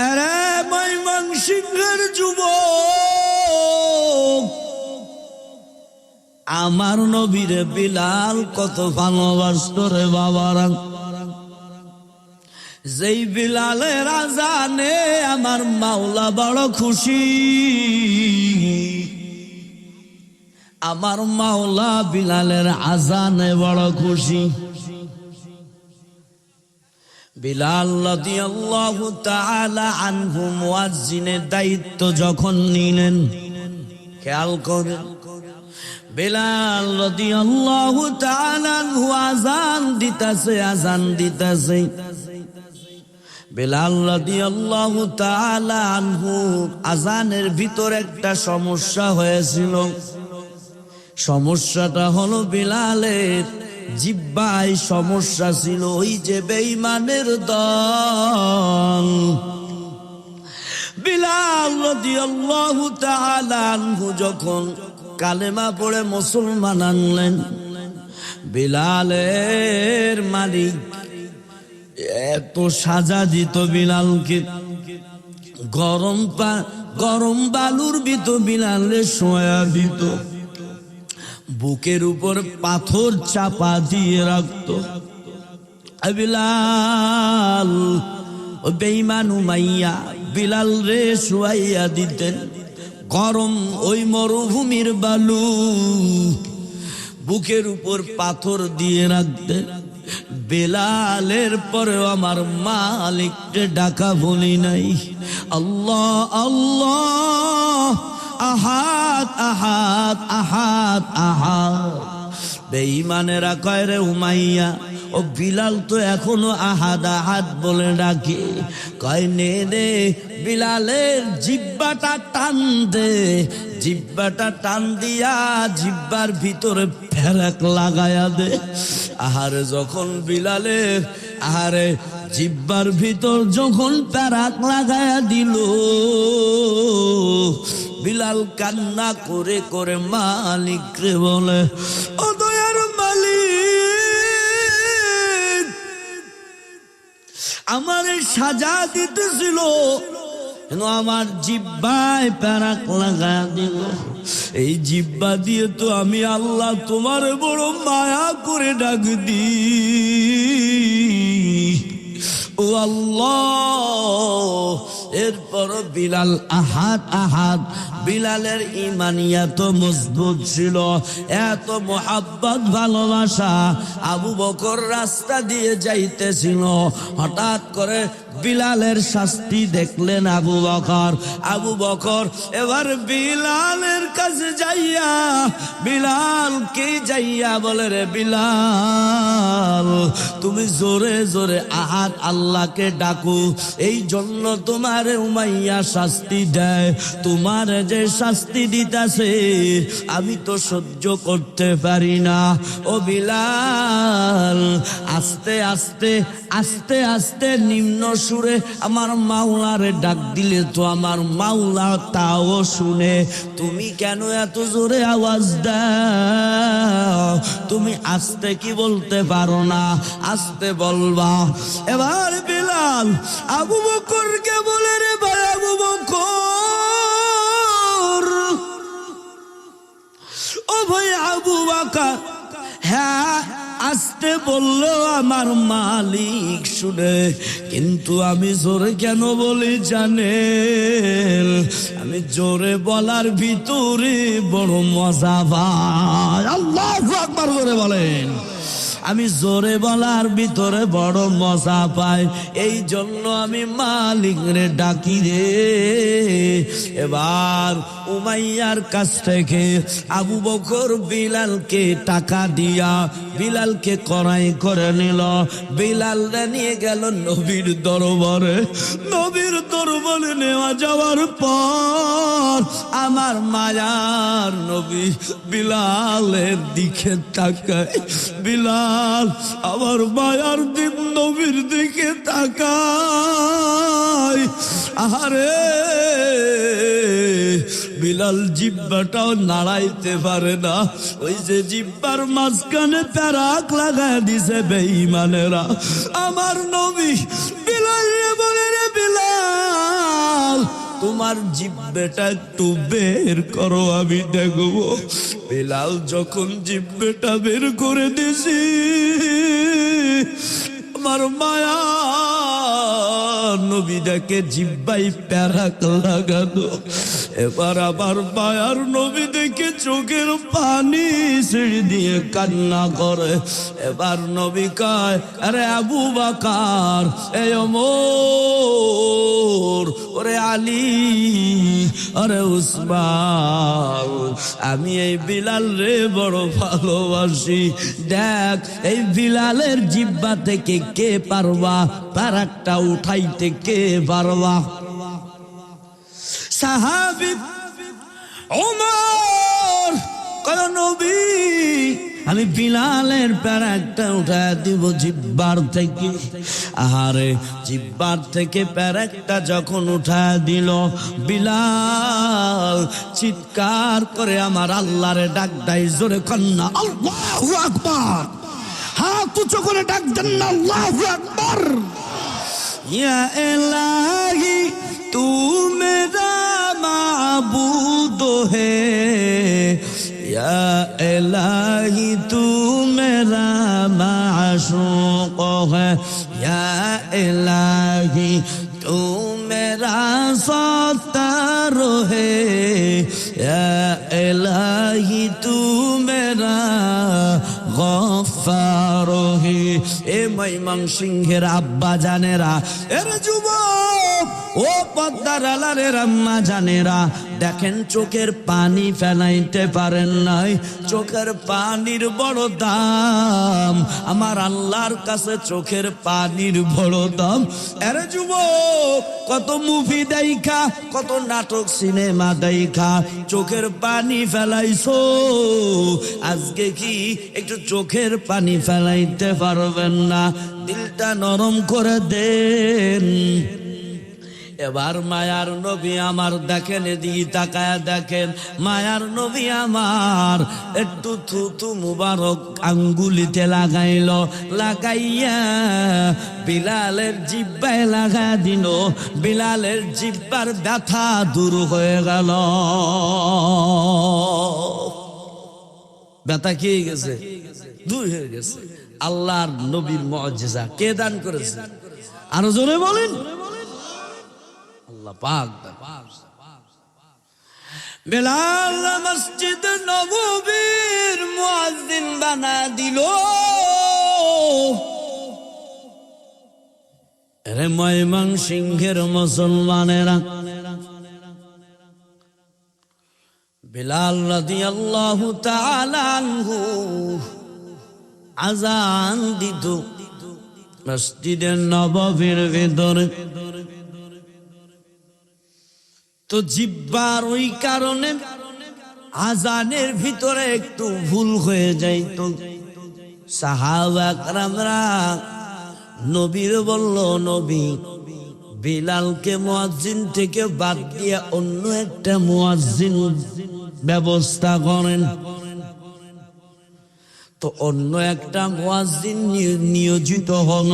আরে ময়মনসিংহের যুবক, আমার নবীরে বিলাল কত ভালোবাসত রে বাবারা। যেই বিলালের আজানে আমার মাওলা বড় খুশি, আমার মাওলা বিলালের আজানে বড় খুশি। বিলাল রাদিয়াল্লাহু তাআলা আনহু মুয়াজ্জিনের দায়িত্ব যখন নিলেন, খেয়াল করেন, বিলাল রাদিয়াল্লাহু তাআলা আনহু আযান দিতেছে। বিলাল রাদিয়াল্লাহু তাআলা আনহু আযানের ভিতর একটা সমস্যা হয়েছিল। সমস্যাটা হলো বিলালের জিহ্বায় সমস্যা ছিল। ওই যে বেঈমানের দল বিলাল রাদিয়াল্লাহু তাআলা আনহু যখন কালেমা পড়ে মুসলমান আনলেন, বিলালের মালিক এত সাজা দিত বিলালকে, গরম বালুর ভিতর বিলালে শোয়া দিত, বুকের উপর পাথর চাপা দিয়ে রাখত। বিলাল ও বেঈমান উমাইয়া বিলাল রে শুয়াইয়া দিতেন, গরম ওই মরুভূমির বালু বুকের উপর পাথর দিয়ে রাখতেন। বেলালের পরেও আমার মালিককে ডাকা ভুলি নাই, আল্লাহ আল্লাহ, আহাদ আহাদ আহাদ আহাদ। বেঈমানেরা কয় রে উমাইয়া, ও বিলাল তো এখনো আহাদ আহাদ বলে ডাকে। কয় নে রে বিলালের জিহ্বাটা টান দে, জিহ্বাটা টান দিয়া জিহ্বার ভিতরে ফেরাক লাগায়া দে। আহারে যখন বিলালের আহারে জিহ্বার ভিতর যখন ফেরাক লাগায়া দিল, বিলাল কান্না করে করে মালিক রে বলে, ও দয়ার মালিক, আমার সাজা দিতেছিল, আমার জিহ্বায় ফেরাক লাগা দিল। এই জিহ্বা দিয়ে তো আমি আল্লাহ তোমার বড় মায়া করে ডাক দি, ও আল্লাহ। এরপর বিলাল আহাদ আহাদ। বিলালের ঈমানিয়া তো মজবুত ছিল, এত মোহাব্বত ভালোবাসা। আবু বকর রাস্তা দিয়ে যাইতেছিল, হঠাৎ করে বিলালের শাস্তি দেখলেন আবু বকর। আবু বকর এবার বিলালের কাছে যাইয়া বিলালকে যাইয়া বলে, রে বিলাল, তুমি জোরে জোরে আহাদ আল্লাহকে ডাকো, এই জন্য তোমার উমাইয়া শাস্তি দেয়। তোমার যে শাস্তি দিতেছে আমি তো সহ্য করতে পারি না। ও বিলাল, আস্তে আস্তে আস্তে আস্তে নিম্ন সুরে আমার মাওলারে ডাক দিলে তো আমার মাওলা তাও শুনে। তুমি কেন এত জোরে আওয়াজ দাও? তুমি আস্তে কি বলতে পারো না? আস্তে বলবা। এবার বিলাল আবু বকরকে বলে, রে ভাই আবু বকর, ও ভাই আবু বকর, হ্যাঁ আস্তে বললো আমার মালিক শুনে, কিন্তু আমি জোরে কেন বলি জানেন? আমি জোরে বলার ভিতরে বড় মজা পাই। আল্লাহু আকবার জোরে বলেন। আমি জোরে বলার ভিতরে বড় মজা পাই, এই জন্য আমি মালিক রে ডাকি রে। এবার উমাইয়ার কাছ থেকে আবু বকর বিলালকে টাকা দিয়া বিলালকে কড়াই করে নিল। বিলালরা নিয়ে গেল নবীর দরবারে। নবীর দরবারে নেওয়া যাওয়ার পর আমার মায়ার নবী বিলালের দিকে তাকায়। বিলাল আমার মায়ার দিন নবীর দিকে তাকায়। আহারে বিলাল জিহ্বাটাও নাড়াইতে পারে না। ওই যে জিহ্বার মাঝখানে ফেরাক লাগায় দিছে বেঈমানেরা। আমার নবী বিলাল বলে, রে বিলাল, তোমার জিহ্বাটা একটু বের করো, আমি দেখবো। বিলাল যখন জিহ্বাটা বের করে দিছি, আমার মায়া নবী দেখে জিহ্বাই ফেরাক লাগানো। এবার আবার মায়ার নবী দেখে চোখের পানি ছেড়ে দিয়ে কান্না করে। এবার নবী কয়, আরে আবু বকর, এ ওমর, ওরে আলী, আরে উসমান, আমি এই বিলাল রে বড় ভালোবাসি। দেখ এই বিলালের জিহ্বা থেকে কে পারবা ফেরাকটা উঠাইতে, কে পারবা? সাহাবী ওমর কয় নবী আমি বিলালের প্যারাকটা উঠায় দিব জিব্বার থেকে। আহারে জিব্বার থেকে প্যারাকটা যখন উঠায় দিল, বিলাল চিৎকার করে আমার আল্লাহরে ডাক দেয়, জোরে কন্যা আল্লাহু আকবার, হাত উঁচু করে ডাক দেন না আল্লাহু আকবার। ইয়া ইলাহি তু মেরা মাবুদ হে, या इलाही तू मेरा माशूक है, या इलाही तू मेरा सत्तार है, या इलाही तू मेरा गफ्फार है। ए ময়মনসিংহের আব্বা জানেরা, এর যুবক ও পদ্মার আলারের আম্মা জানেরা, দেখেন চোখের পানি ফেলাইতে পারেন নাই, চোখের পানির বড় দাম আমার আল্লাহর কাছে, চোখের পানির বড় দাম। এর যুবক কত মুভি দেখা, কত নাটক সিনেমা দেখা চোখের পানি ফেলাইছো, আজকে কি একটু চোখের পানি ফেলাইতে পারবেন না? দিলটা নরম করে দেন। এবার মায়ার নবী আমার দেখেন, এদিকে তাকায়া দেখেন, মায়ার নবী আমার একটু থুতু মুবারক আঙ্গুলিতে লাগাইল, লাগাইয়া বিলালের জিব্বায় লাগা দিল, বিলালের জিব্বার ব্যথা দূর হয়ে গেল। ব্যথা কি হয়ে গেছে? দূর হয়ে গেছে। আল্লাহর নবীর মুআজিজা কে দান করেছে? আরো জোরে বলেন আল্লাহ পাক। বেলাল মসজিদ নববীর মুয়াজ্জিন বানা দিল। রে ময়মনসিংহের মুসলমানেরা, বেলাল রাদিয়াল্লাহু তাআলা আনহু আযান দিত মসজিদে নববীর ভিতরে। তো জিব্বার ওই কারণে আজানের ভিতরে একটু ভুল হয়ে যাইত। সাহাবা কেরামরা নবীর বলল, নবী বিলালকে মুয়াজ্জিন থেকে বাদ দিয়ে অন্য একটা মুয়াজ্জিন ব্যবস্থা করেন। তো অন্য একটা মুয়াজ্জিন নিয়োজিত হন।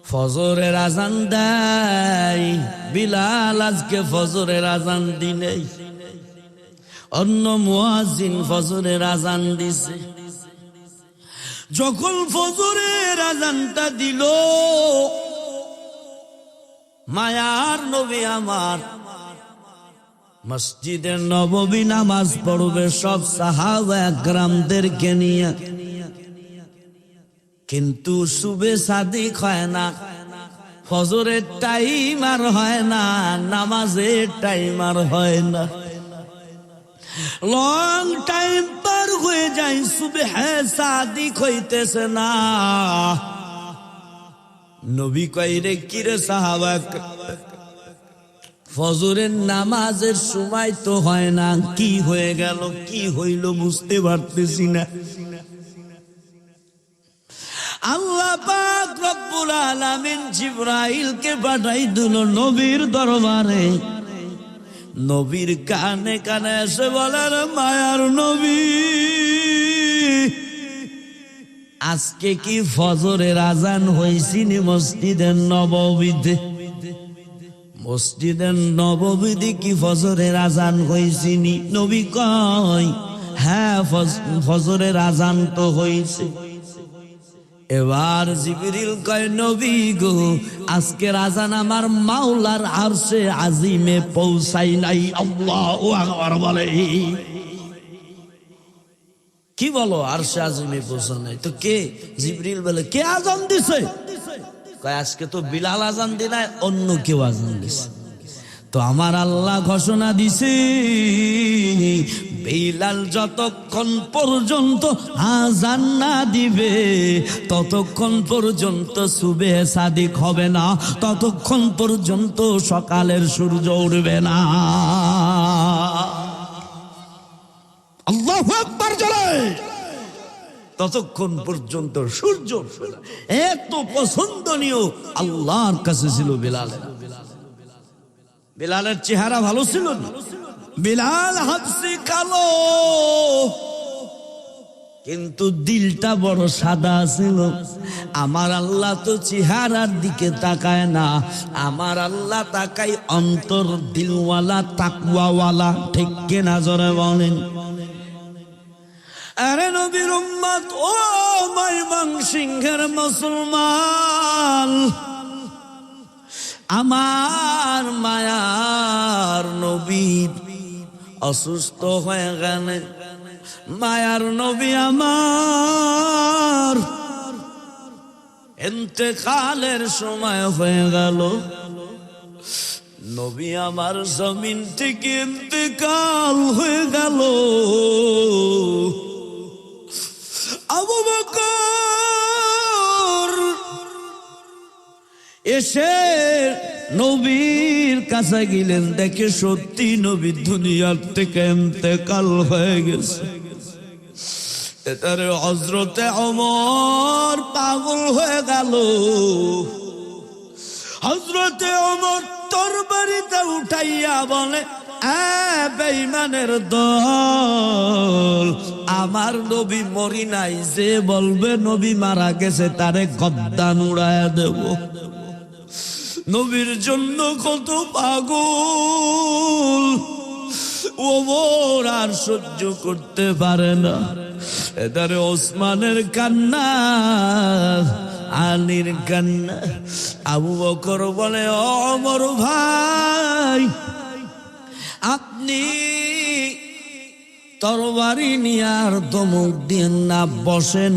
ফজরের আজান দেয়, বিলাল আজকে ফজরের আজান দিনে, অন্য মুয়াজ্জিন ফজরের আজান দিছে। যখন ফজরের আজানটা দিল, মায়ার নবী আমার মসজিদে নববী নামাজ পড়বে সব সাহাবা একরামদেরকে নিয়ে, কিন্তু সুবে সাদিক হয় না, ফজরের টাইম আর হয় না, নামাজের টাইম আর হয় না, লং টাইম পার হয়ে যায়, সুবে সাদিক হইতেছে না। নবী কয়, রে কিরে সাহাবা, ফজরের নামাজের সময় তো হয় না, কি হয়ে গেল, কি হইল বুঝতে পারতেছি না। আল্লাহ পাক রব্বুল আলামিন জিবরাইলকে পাঠাই দিল নবীর দরবারে। নবীর কানে কানে এসে বলেন, মায়ার নবী আজকে কি ফজরের আজান হইছিনি মসজিদের নববীতে? মসজিদের নববীতে কি ফজরের আজান হইছিনি? নবী কয়, হ্যাঁ ফজরের আজান তো হইছে। এবার জিবরিল কয়, নবী গো আজকের আজান আমার মাওলার আরশে আজিমে পৌঁছাই নাই। আল্লাহু আকবার বলে। কি বলো আরশে আজিমে পৌঁছা নাই? তো কে? জিবরিল বলে, কে আজান দিছে? কয়, আজকে তো বিলাল আজান দি নাই, অন্য কেউ আজান দিছে। তো আমার আল্লাহ ঘোষণা দিছে, বিলাল যতক্ষণ পর্যন্ত আজান না দিবে ততক্ষণ পর্যন্ত সুবে সাদিক হবে না, ততক্ষণ পর্যন্ত সকালের সূর্য উঠবে না। আল্লাহু আকবার জোরে। ততক্ষণ পর্যন্ত সূর্য এত পছন্দনীয় আল্লাহর কাছে ছিল বিলালের। বিলালের চেহারা ভালো ছিল না, বিলাল হাবশি কালো, কিন্তু দিলটা বড় সাদা ছিল। আমার আল্লাহ তো চেহারার দিকে তাকায় না, আমার আল্লাহ তাকায় অন্তর, দিলওয়ালা, তাকওয়াওয়ালা। ঠিক কিনা জোরে বলেন? আরে নবীর উম্মত, ও ময়মনসিংহের মুসলমান, আমার মায়ার নবী অসুস্থ হয়ে গেলেন। মায়ার নবী আমার ইন্তেকালের সময় হয়ে গেল। নবী আমার জমিন থেকে ইন্তেকাল হয়ে গেল। আবু বকর এসে নবীর কাছে গেলেন, দেখে সত্যি নবী দুনিয়ার থেকে ইন্তেকাল হয়ে গেছে। এটারে হযরতে ওমর পাগল হয়ে গেল। হযরতে ওমর তরবারিতে উঠাইয়া বলে, বেঈমানের দল, আমার নবী মরি নাই, যে বলবে নবী মারা গেছে তারে গদ্দান উড়ায়া দেব। নবীর জন্য কত পাগল। ওমর আর সহ্য করতে পারে না। এদারে ওসমানের কান্না, আলীর কান্না। আবু বকর বলে, ওমর ভাই, আপনি তরবারি নিয়ে আর ধমক দিয়েন না, বসেন।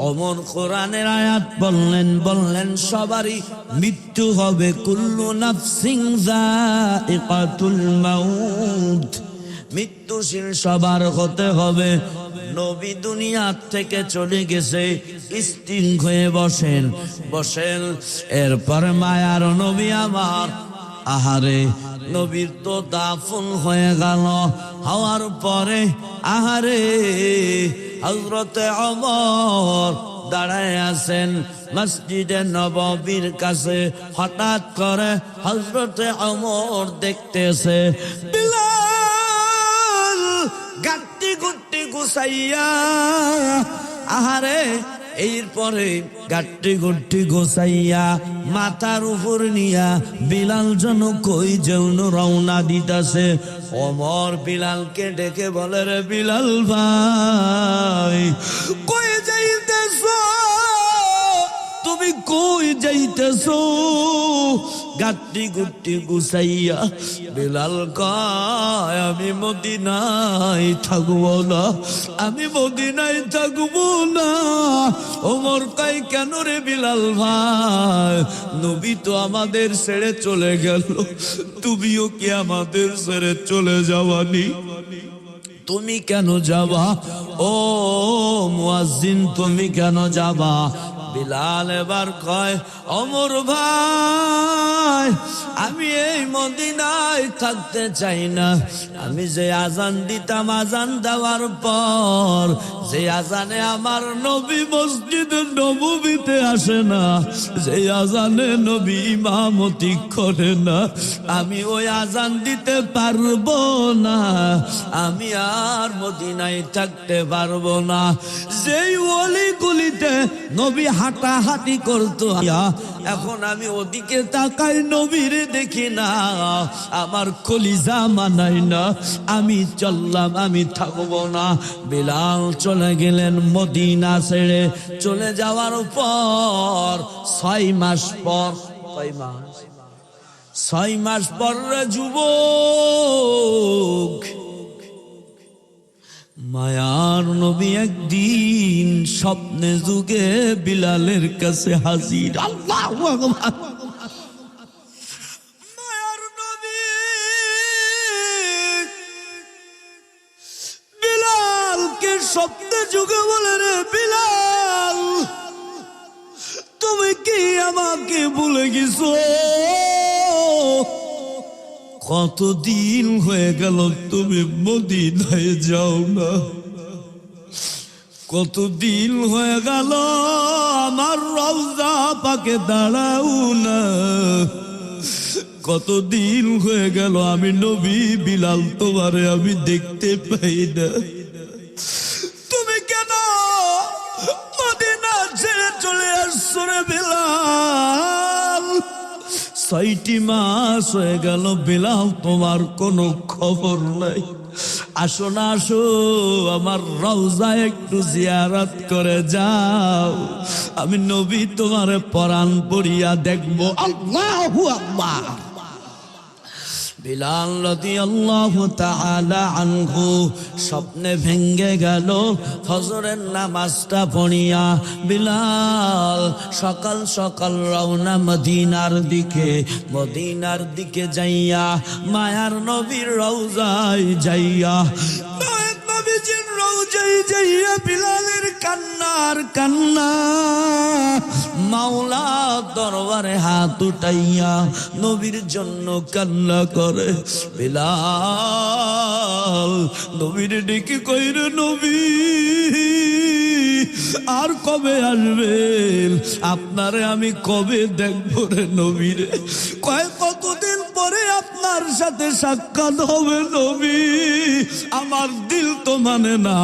ওমর কোরআনের আয়াত বললেন সবারই মৃত্যু হবে, কুল্লু নাফসিন যায়িকাতুল মাউত, মৃত্যুশীল সবার হতে হবে। নবী দুনিয়া থেকে চলে গেছে, স্থির হয়ে বসেন। এরপর মায়ার নবী আমার, আহারে নবীর তো দাফন হয়ে গেল। হওয়ার পরে আহারে হযরতে ওমর দাঁড়ায় আছেন মসজিদে নববীর কাছে। হঠাৎ করে হযরতে ওমর দেখতেছে বিলাল গাট্টি গুট্টি গুছাইয়া, আহারে এরপরে গাট্টি গুট্টি গোছাইয়া মাথার উপর নিয়া বিলাল যেন কই যেন রওনা দিতাছে। ওমর বিলালকে ডেকে বলে, রে বিলাল ভাই, কই যাইতেছ? তুমি কই যাইতেছ? গাট্টি গুট্টি গুছাইয়া বিলাল কয়, আমি মদিনায় থাকবো না, আমি মদিনায় থাকবো না। ওমর কয়, কেন রে বিলাল ভাই? নবী তো আমাদের ছেড়ে চলে গেল, তুমিও কি আমাদের ছেড়ে চলে যাওয়ানি? তুমি কেন যাবা? ও মুয়াজ্জিন, তুমি কেন যাবা? বিলাল এবার কয়, ওমর ভাই, আমি এই মদিনায় থাকতে চাই না। আমি যে আজান দিতাম, আজান দেওয়ার পর যে আজানে আমার নবী মসজিদে নববীতে আসে না, যে আজানে নবী ইমামতি করে না, আমি ওই আজান দিতে পারবো না। আমি আর মদিনায় থাকতে পারবো না। যেই অলিগুলিতে নবী হাঁটাহাঁটি করতো, এখন আমি ওদিকে তাকাই, নবীর দেখি না, আমার কলিজা মানাই না। আমি চললাম, আমি থাকবো না। বিলাল চলে গেলেন মদিনা ছেড়ে। চলে যাওয়ার পর 6 মাস পর, 6 মাস পর যুবক মায়ার নবী একদিন স্বপ্নে যুগে বিলালের কাছে হাজির। আল্লাহু আকবার। মায়ার নবী বিলালকে স্বপ্নে যুগে বলে, রে বিলাল, তুমি কি আমাকে ভুলে গেছো? কতদিন হয়ে গেল তুমি মদিনায় যাও না। কতদিন হয়ে গেল আমার রওজা পাকে দাঁড়াও না, কতদিন হয়ে গেল আমি নবী বিলাল তোমারে আমি দেখতে পাই না। তুমি কেন মদিনা ছেড়ে চলে আসছো রে বিলাল? 6টি মাস হয়ে গেল বিলাল, তোমার কোনো খবর নাই। আসো না, আসো আমার রওজা একটু জিয়ারত করে যাও, আমি নবী তোমারে পরাণ পড়িয়া দেখবো। আল্লাহু আকবার। বিলাল রাদিয়াল্লাহু তাআলা আনহু স্বপ্নে ভেঙ্গে গেল। ফজরের নামাজটা পড়িয়া বিলাল সকাল সকাল রওনা মদিনার দিকে যাইয়া মায়ার নবীর রওজায় যাইয়া নবীজির রওজায় যাইয়া বিলালের কান্নার কান্না, মাওলা দরবারে হাত উঠাইয়া নবীর জন্য কান্না করে। বিলাল নবীর ডেকে কইরে, নবী আর কবে আসবেন? আপনারে আমি কবে দেখবো রে নবীরে? কতদিন পরে আপনার সাথে সাক্ষাৎ হবে নবী? আমার দিল তো মানে না,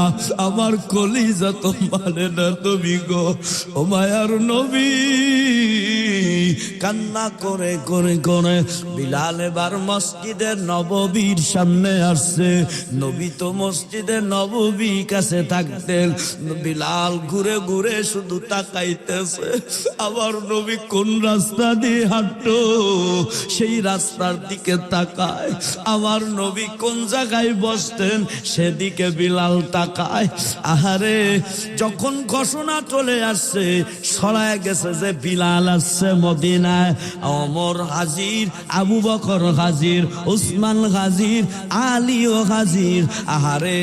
আমার কলিজা তো মানে না নবী গো। ও মায়ার নবী কান্না করে করে করে বিলাল এবার মসজিদের নববীর সামনে আসছে। নবী তো মসজিদের নববী কাছে থাকতেন। বিলাল ঘুরে ঘুরে শুধু তাকাইতেছে, আমার নবী কোন রাস্তা দিয়ে হাঁটতো সেই রাস্তার দিকে তাকায়। আমার নবী কোন জায়গায় বসতেন সেদিকে বিলাল তাকায়। আহারে, যখন ঘোষণা চলে আসছে, ছড়ায় গেছে যে বিলাল আসছে মদিনায়, ওমর হাজির, আবু বকর হাজির, উসমান হাজির, আলীও হাজির। আহারে,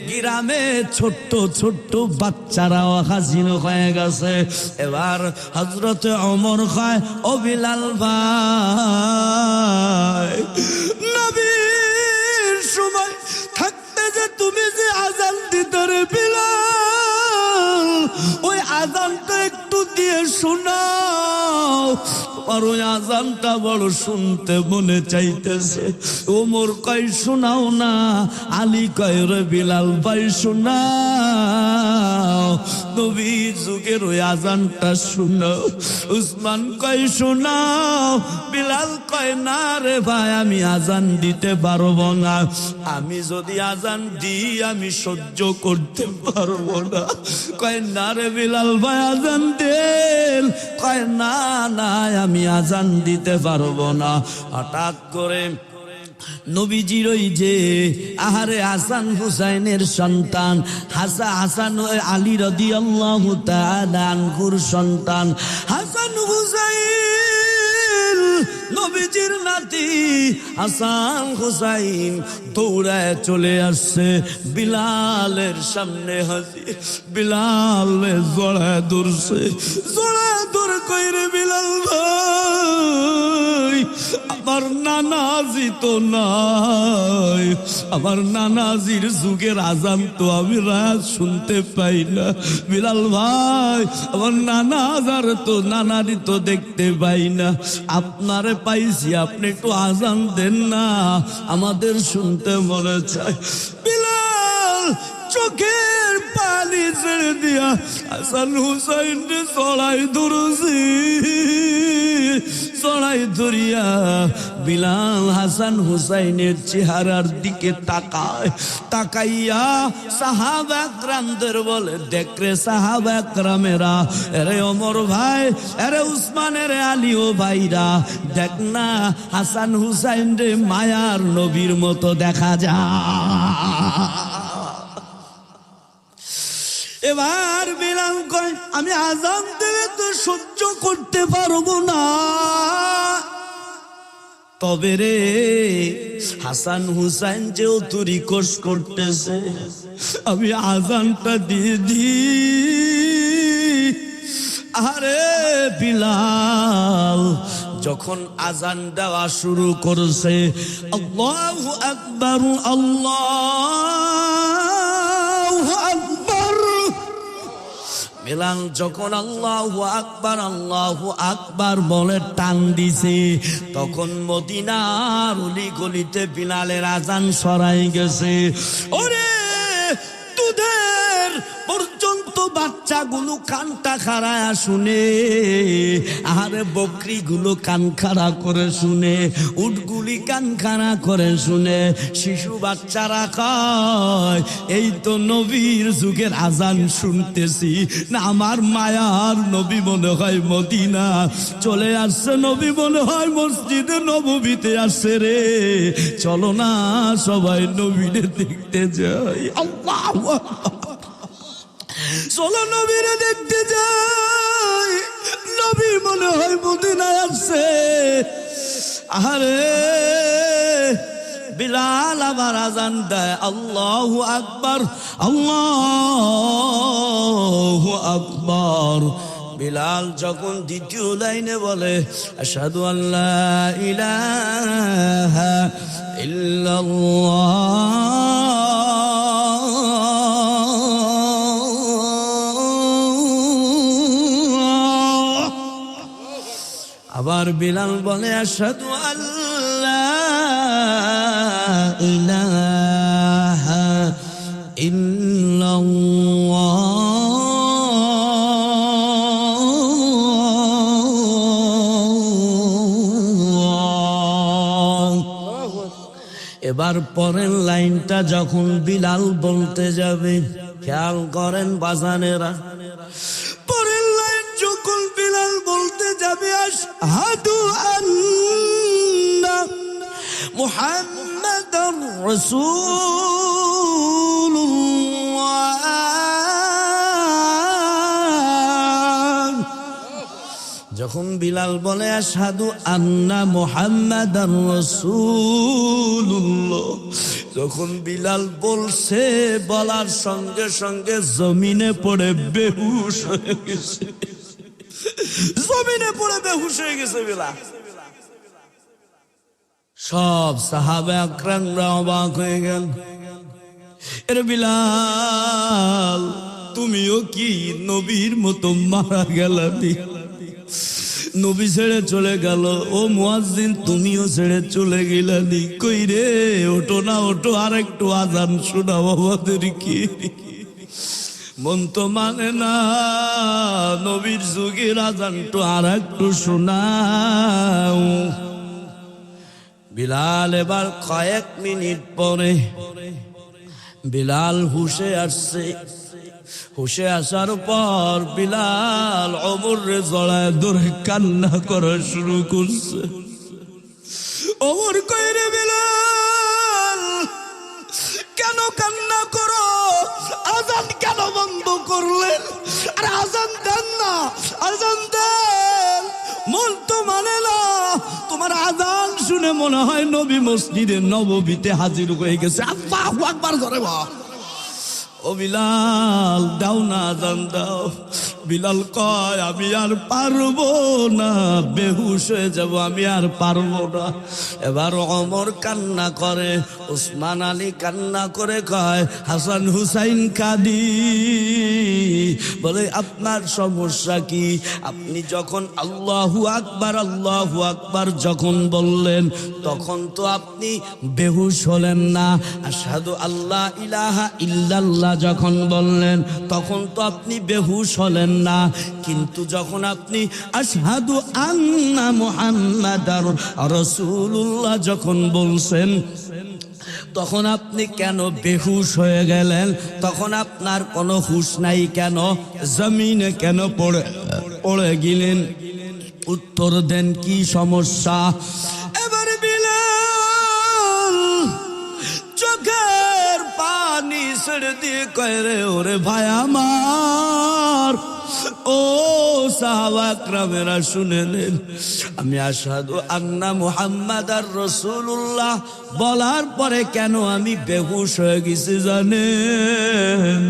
গ্রামে ছোট্ট ছোট্ট বাচ্চারাও হাজির হয়ে গেছে। এবার হযরতে ওমর কয়, ও বিলাল ভাই, নবীর সময় থাকতে যে তুমি যে আযান দিতে রে বিলাল, ওই আযানটা একটু দিয়ে শোনাও। আর ওই আযানটা বড় শুনতে মনে চাইতেছে। ওমর কয়, শোনাও না। আলী কয়, রে বিলাল ভাই শোনাও, নবীর যুগের ওই আযানটা শোনাও। উসমান কয়, শোনাও। বিলাল কয়, না রে ভাই, আমি আযান দিতে পারবো না। আমি যদি আযান দিই আমি সহ্য করতে পারবো না। কয়, না রে বিলাল ভাই, আযান দেন। কয়, না না, আমি আযান দিতে পারবো না। হঠাৎ করে নবীজির ওই যে আহারে হাসান হুসাইনের সন্তান হাসান আলী রাদিয়াল্লাহু তাআলা আনহুর সন্তান হাসান হুসাইন, নবীজির নাতি হাসান হুসাইন দৌড়ায় চলে আসছে বিলালের সামনে হাজির। বিলালে জড়ায় ধরছে, জড়ায় ধরে কইরে, বিলাল ভাই, আমার নানাজি তো নাই, আমার নানাজির যুগের আযান তো আমি রাত শুনতে পাই না। বিলাল ভাই, আমার নানাজার তো নানারি তো দেখতে পাই না, আপনারে পাইছি, আপনি একটু আযান দেন না, আমাদের শুনতে মনে চায়। বিলাল চোখের পানি ছেড়ে দিয়া হাসান হুসাইন চড়াই ধরছি। চড়াই ধরিয়া বিলাল হাসান হুসাইনের চেহারার দিকে তাকায়। তাকাইয়া সাহাবা একরামদের বলে, দেখরে সাহাবা একরামেরা, এরে ওমর ভাই, এরে উসমান, এরে আলী ও ভাইরা, দেখ না হাসান হুসাইন রে মায়ার নবীর মতো দেখা যায়। এবার বিলাল কয়, আমি আযান দিলে তো সহ্য করতে পারবো না, তবে রে হাসান হুসাইন যেও তো রিকোয়েস্ট করতেছে, আমি আযানটা দিয়ে দিই। আরে বিলাল যখন আযান দেওয়া শুরু করছে, আল্লাহু আকবার, আল্লাহু আকবার, বিলাল যখন আল্লাহু আকবার বলে টান দিছে, তখন মদিনার অলি গলিতে বিলালের আজান ছড়াই গেছে। ওরে দুধের পর্যন্ত বাচ্চাগুলো কানটা খাড়ায়া শুনে, আরে বকরিগুলো কান খাড়া করে শুনে, উটগুলি কান খাড়া করে শুনে, শিশু বাচ্চারা কয় এই তো নবীর যুগের আজান শুনতেছি না, আমার মায়ার নবী মনে হয় মদিনা চলে আসছে, নবী মনে হয় মসজিদে নববীতে আসছে রে, চলো না সবাই নবীরে দেখতে যাই। আল্লাহু আকবার, চলো নবীরে দেখতে যাই, নবী মনে হয় মদিনায় আসছে। আরে বিলাল আবার আজান দেয়, আল্লাহু আকবার, আল্লাহু আকবার। বিলাল যখন দ্বিতীয় লাইনে বলে আশহাদু আল্লা ইলাহা ইল্লাল্লাহ, আবার বিলাল বলে আশহাদু আল্লা ইলাহা ইল্লাল্লাহ, এবার পরের লাইনটা যখন বিলাল বলতে যাবে, খেয়াল করেন বাজানেরা, পরের লাইন যখন বিলাল বলতে যাবে আশহাদু আন্না মুহাম্মাদার রাসূলুল্লাহ, যখন বিলাল বলে আশহাদু আন্না মুহাম্মাদার রাসূলুল্লাহ, যখন বিলাল বলছে, বলার সঙ্গে সঙ্গে জমিনে পড়ে বেহুশ হয়ে গেছে, জমিনে পড়ে বেহুশ হয়ে গেছে বিলাল। সব সাহাবা আকরামরা অবাক হয়ে গেল, এর বিলাল তুমিও কি নবীর মতো মারা গেলানি? নবী ছেড়ে চলে গেল, ও মুয়াজ্জিন তুমিও ছেড়ে চলে গেলানি, কই রে ওঠো না ওঠো, আর একটু আজান শোনাও আমাদেরকে। মন তো মানে না, নবীর যুগের আজানটা আর একটু শোনাও। বিলাল এবার কয়েক মিনিট পরে বিলাল হুশে আসছে, হুশে আসার পর বিলাল ওমরে জড়ায় ধরে কান্না করা শুরু করছে। ওমর কই রে বিলাল, কেন কান্না করো? আজান কেন বন্ধ করলেন? আরে আজান দেন না, আজান দেন। মন তো মানে না, তোমার আজান শুনে মনে হয় নবী মসজিদে নববীতে হাজির হয়ে গেছে। আল্লাহু আকবার করে বল। ও বিলাল দাও না আজান দাও। বিলাল কয় আমি আর পারবো না, বেহুশ হয়ে যাব, আমি আর পারবো না। এবার ওমর কান্না করে, ওসমান আলী কান্না করে কয় হাসান হুসাইন কাঁদি, বলে আপনার সমস্যা কি? আপনি যখন আল্লাহু আকবার যখন বললেন তখন তো আপনি বেহুশ হলেন না, আশহাদু আল্লাহ ইলাহা ইল্লাল্লাহ যখন বললেন তখন তো আপনি বেহুশ হলেন না, কিন্তু যখন আপনি আশহাদু আন্না মুহাম্মাদার রাসূলুল্লাহ যখন বলছেন তখন আপনি কেন বেহুশ হয়ে গেলেন? তখন আপনার কোনো হুশ নাই কেন? জমিনে কেন পড়ে গেলেন? উত্তর দেন, কি সমস্যা? এবার বিলাল চোখের পানি ছেড়ে দিয়ে কয় রে ওরে ভাই আমার, ও সাহাবা একরামেরা শুনে নেন, আমি আশহাদু আন্না মুহাম্মাদার রাসূলুল্লাহ বলার পরে কেন আমি বেহুশ হয়ে গেছি জানেন?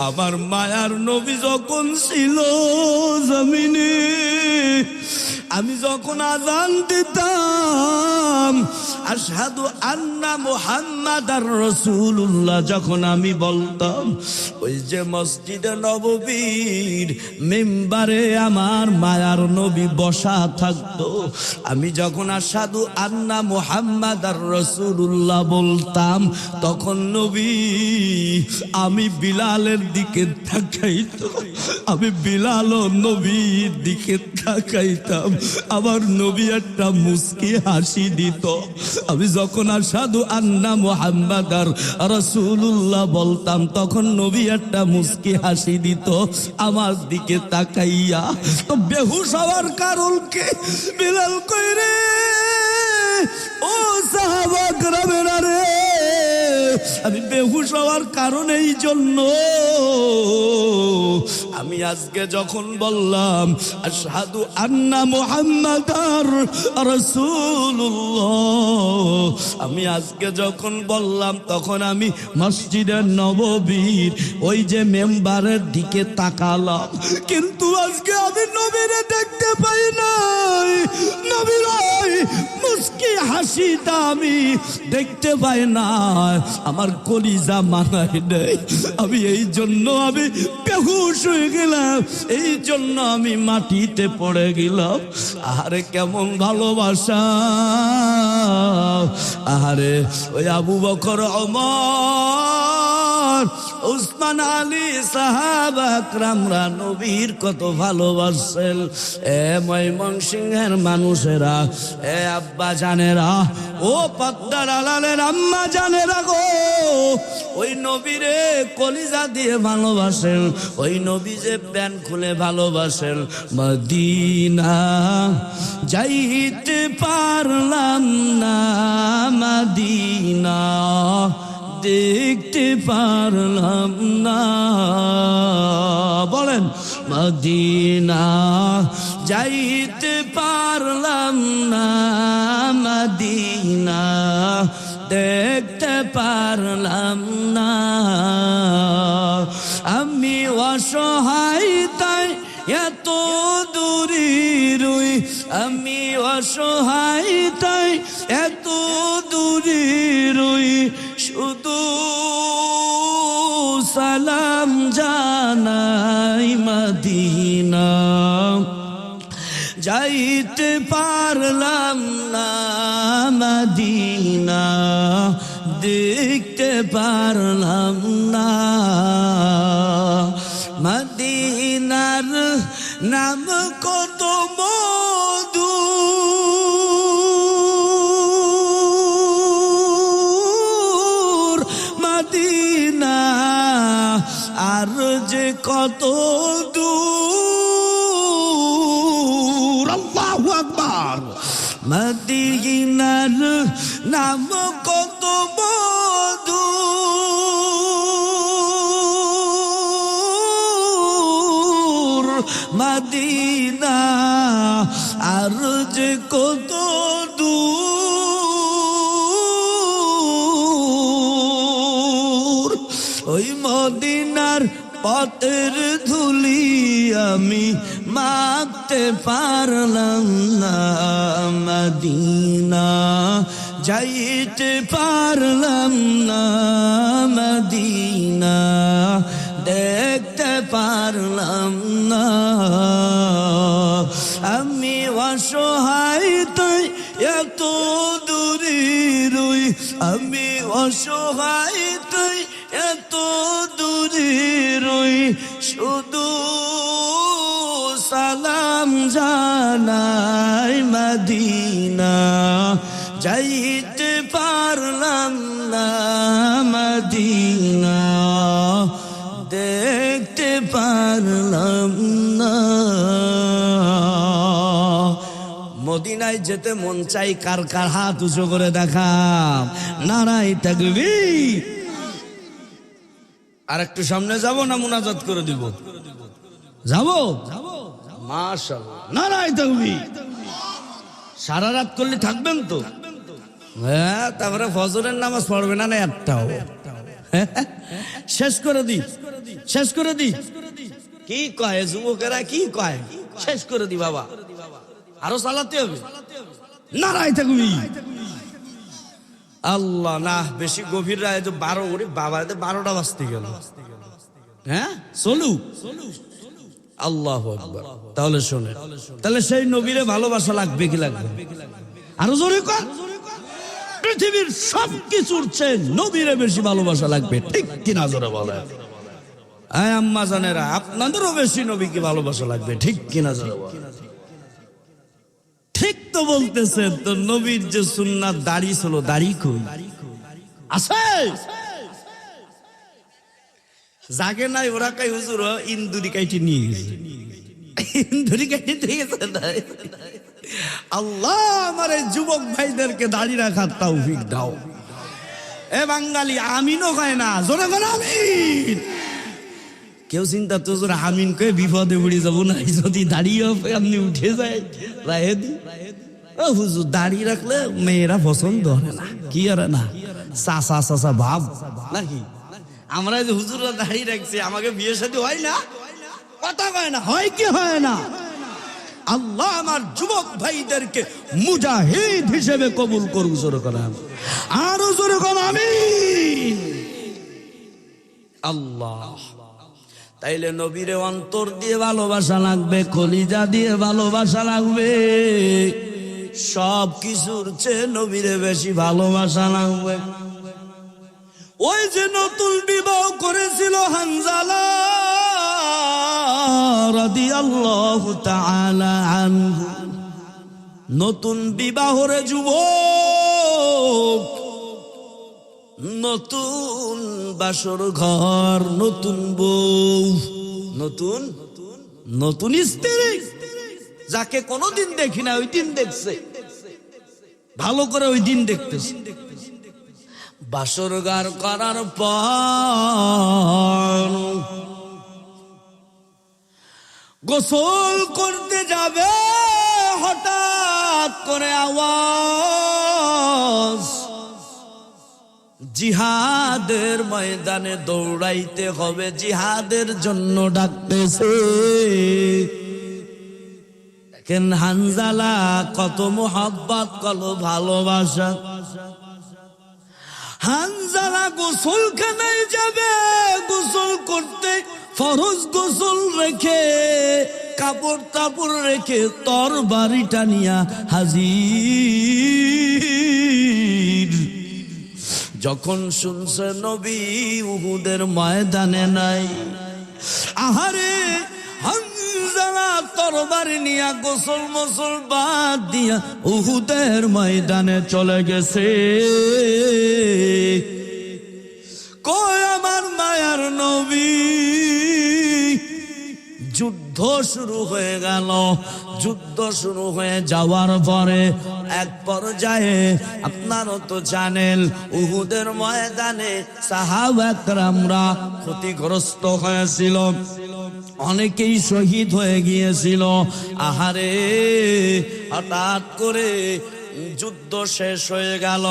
আমার মায়ার নবী যখন ছিল জমিনে, আমি যখন আজান দিতাম আশহাদু আন্না মুহাম্মাদার রাসূলুল্লাহ যখন আমি বলতাম, ওই যে মসজিদে নববীর মিম্বারে আমার মায়ার নবী বসা থাকতো, আমি যখন আশহাদু আন্না মুহাম্মাদার রাসূলুল্লাহ বলতাম, তখন নবী আমি বিলালের দিকে তাকাইতো, আমি বিলাল ও নবীর দিকে তাকাইতাম, আমার নবী একটা মুস্কি হাসি দিত। আমি যখন আশহাদু আন্না মুহাম্মাদার রাসূলুল্লাহ বলতাম, তখন নবী একটা মুস্কি হাসি দিত আমার দিকে তাকাইয়া। তো বেহুশ হওয়ার কারণ কি? বিলাল কই রে ও সাহাবা کرامেরা রে, আমি বেহুশ হওয়ার কারণ এই জন্য, আমি আজকে যখন বললাম আশহাদু আন্না মুহাম্মাদার রাসূলুল্লাহ, আমি আজকে যখন বললাম, তখন আমি মসজিদে নববীর ওই যে মেম্বারের দিকে তাকালাম, কিন্তু আজকে আমি নবীরে দেখতে পাই নাই, নবীর মুস্কি হাসিটা আমি দেখতে পাই না, আমার কলিজা মানায় নেই। আমি এই জন্য আমি বেহুশ হয়ে গেলাম, এই জন্য আমি মাটিতে পড়ে গেলাম। আহারে কেমন ভালোবাসা, আহারে ওই আবু বকর, ওমর, উসমান, আলী সাহাবা کرامরা নবীর কত ভালোবাসেন। এ ময়মনসিংহের মানুষেরা, এ আব্বা জানেরা, ও পদ্মার আলালের আম্মা জানেরা গো, ওই নবীরে কলিজা দিয়ে ভালোবাসেন, ওই নবী যে প্যান খুলে ভালোবাসেন। মদিনা যাইতে পারলাম না, মদিনা দেখতে পারলাম না, বলেন মদিনা যাইতে পারলাম না, মদিনা দেখতে পারলাম না, আমি অসহায় তাই এত দূরে রই, আমি অসহায় তাই এত দূরে রই, শুধু সালাম জানাই মদিনা যাইতে পারলাম না, মদিনা দেখতে পারলাম না, মদিনার নাম কত মধু, মদিনা আর যে কত দূর, আল্লাহু আকবার। মদিনার নাম কত মধু, মদিনা আর যে কত দূর, ওই মদিনার পথের ধুলি আমি মাপতে পারলাম না, মদিনা যাইতে পারলাম না, মদিনা দেখতে পারলাম না, আমি অসহায় তাই এত দূরে রই, আমি অসহায় তাই এত দূরে রই, শুধু সালাম জানাই মদিনা যাইতে পারলাম না, মদিনা দেখতে পারলাম না। মদিনায় যেতে মন চাই কার কার হাত উঁচু করে দেখা, নারায়ে তাকবীর। আর একটু সামনে যাব না মুনাজাত করে দিব? যাব, মাশাআল্লাহ, নারায়ে তাকবীর। সারা রাত করলে থাকবেন তো? হ্যাঁ, তারপরে ফজরের নামাজ পড়বে না, না একটাও? শেষ করে দি, শেষ করে দি। কি কয় যুবকেরা, কি কয়? শেষ করে দি বাবা, আরো চালাতে হবে। নারায়ে তাকবীর। আল্লাহ না, বেশি গভীর রায় তো 12 করে বাবা 12টা বাজতে গেল। হ্যাঁ চলু আল্লাহু আকবার। তাহলে শোনে, তাহলে সেই নবীরে ভালোবাসা লাগবে কি লাগবে? আরো জোরে কর। পৃথিবীর সব কিছুর চেয়ে নবীরে বেশি ভালোবাসা লাগবে, ঠিক কিনা জোরে বলে? আয় আম্মা জানেরা, আপনাদেরও বেশি নবীকে ভালোবাসা লাগবে, ঠিক কিনা জোরে বলে? ঠিক তো বলতেছেন। তো নবীর যে সুন্নাত দাড়ি ছিল, দাড়ি কই আছে? জাগে নাই, ওরা কাই হুজুর ইন্দুরি কাইটি নিয়ে গেছে, ইন্দুরি কাইটি নিয়ে গেছে। আল্লাহ আমার এই যুবক ভাইদেরকে দাড়ি রাখার তৌফিক দাও। এ বাঙালি আমিনও কয় না, জোরে বলো আমিন। কেউ চিন্তা তো জোরে আমিন কয়ে বিপদে পড়ে যাবো না যদি দাঁড়িয়ে আপনি উঠে যায়। ও হুজুর দাড়ি রাখলে মেয়েরা পছন্দ হয় না, কি আর না চাচা চাচা ভাব নাকি? আমরা যে হুজুররা দাড়ি রাখছি, আমাকে বিয়ে সাথে হয় না, কথা কয় না, হয় কি হয় না? আল্লাহ আমার যুবক ভাইদেরকে মুজাহিদ হিসেবে কবুল করুক, জোরে করেন আরো জোরে করেন আমিন। আল্লাহ, তাইলে নবীরে অন্তর দিয়ে ভালোবাসা লাগবে, কলিজা দিয়ে ভালোবাসা লাগবে, সব কিছুর চেয়ে নবীরে বেশি ভালোবাসা লাগবে। ওই যে নতুন বিবাহ করেছিল হানজালা রাদিয়াল্লাহু তাআলা আনহু, নতুন বিবাহের যুবক, নতুন বাসর ঘর, নতুন বউ, নতুন নতুন স্ত্রী, যাকে কোনোদিন দেখি না ওই দিন দেখছে, ভালো করে ওই দিন দেখতেছে। বাসর ঘর করার পর গোসল করতে যাবে, হঠাৎ করে আওয়াজ, জিহাদের ময়দানে দৌড়াইতে হবে, জিহাদের জন্য ডাকতেছে। দেখেন হানজালা কত মোহাব্বত, কত ভালোবাসা। হানজালা গোসলখানায় যাবে, গোসল করতে ফরজ গোসল রেখে, কাপড় তাপড় রেখে তরবারিটা নিয়া হাজির। যখন শুনছে নবী উহুদের ময়দানে নাই, আহারে হানজালা তরবারি নিয়া গোসল মোসল বাদ দিয়া উহুদের ময়দানে চলে গেছে। কই আমার মায়ার নবী? যুদ্ধ শুরু হয়ে গেল। যুদ্ধ শুরু হয়ে যাওয়ার পরে এক পর্যায়ে আপনারও তো জানেন, উহুদের ময়দানে সাহাবা কেরামরা ক্ষতিগ্রস্ত হয়েছিল, অনেকেই শহীদ হয়ে গিয়েছিল। আহারে, হঠাৎ করে যুদ্ধ শেষ হয়ে গেল।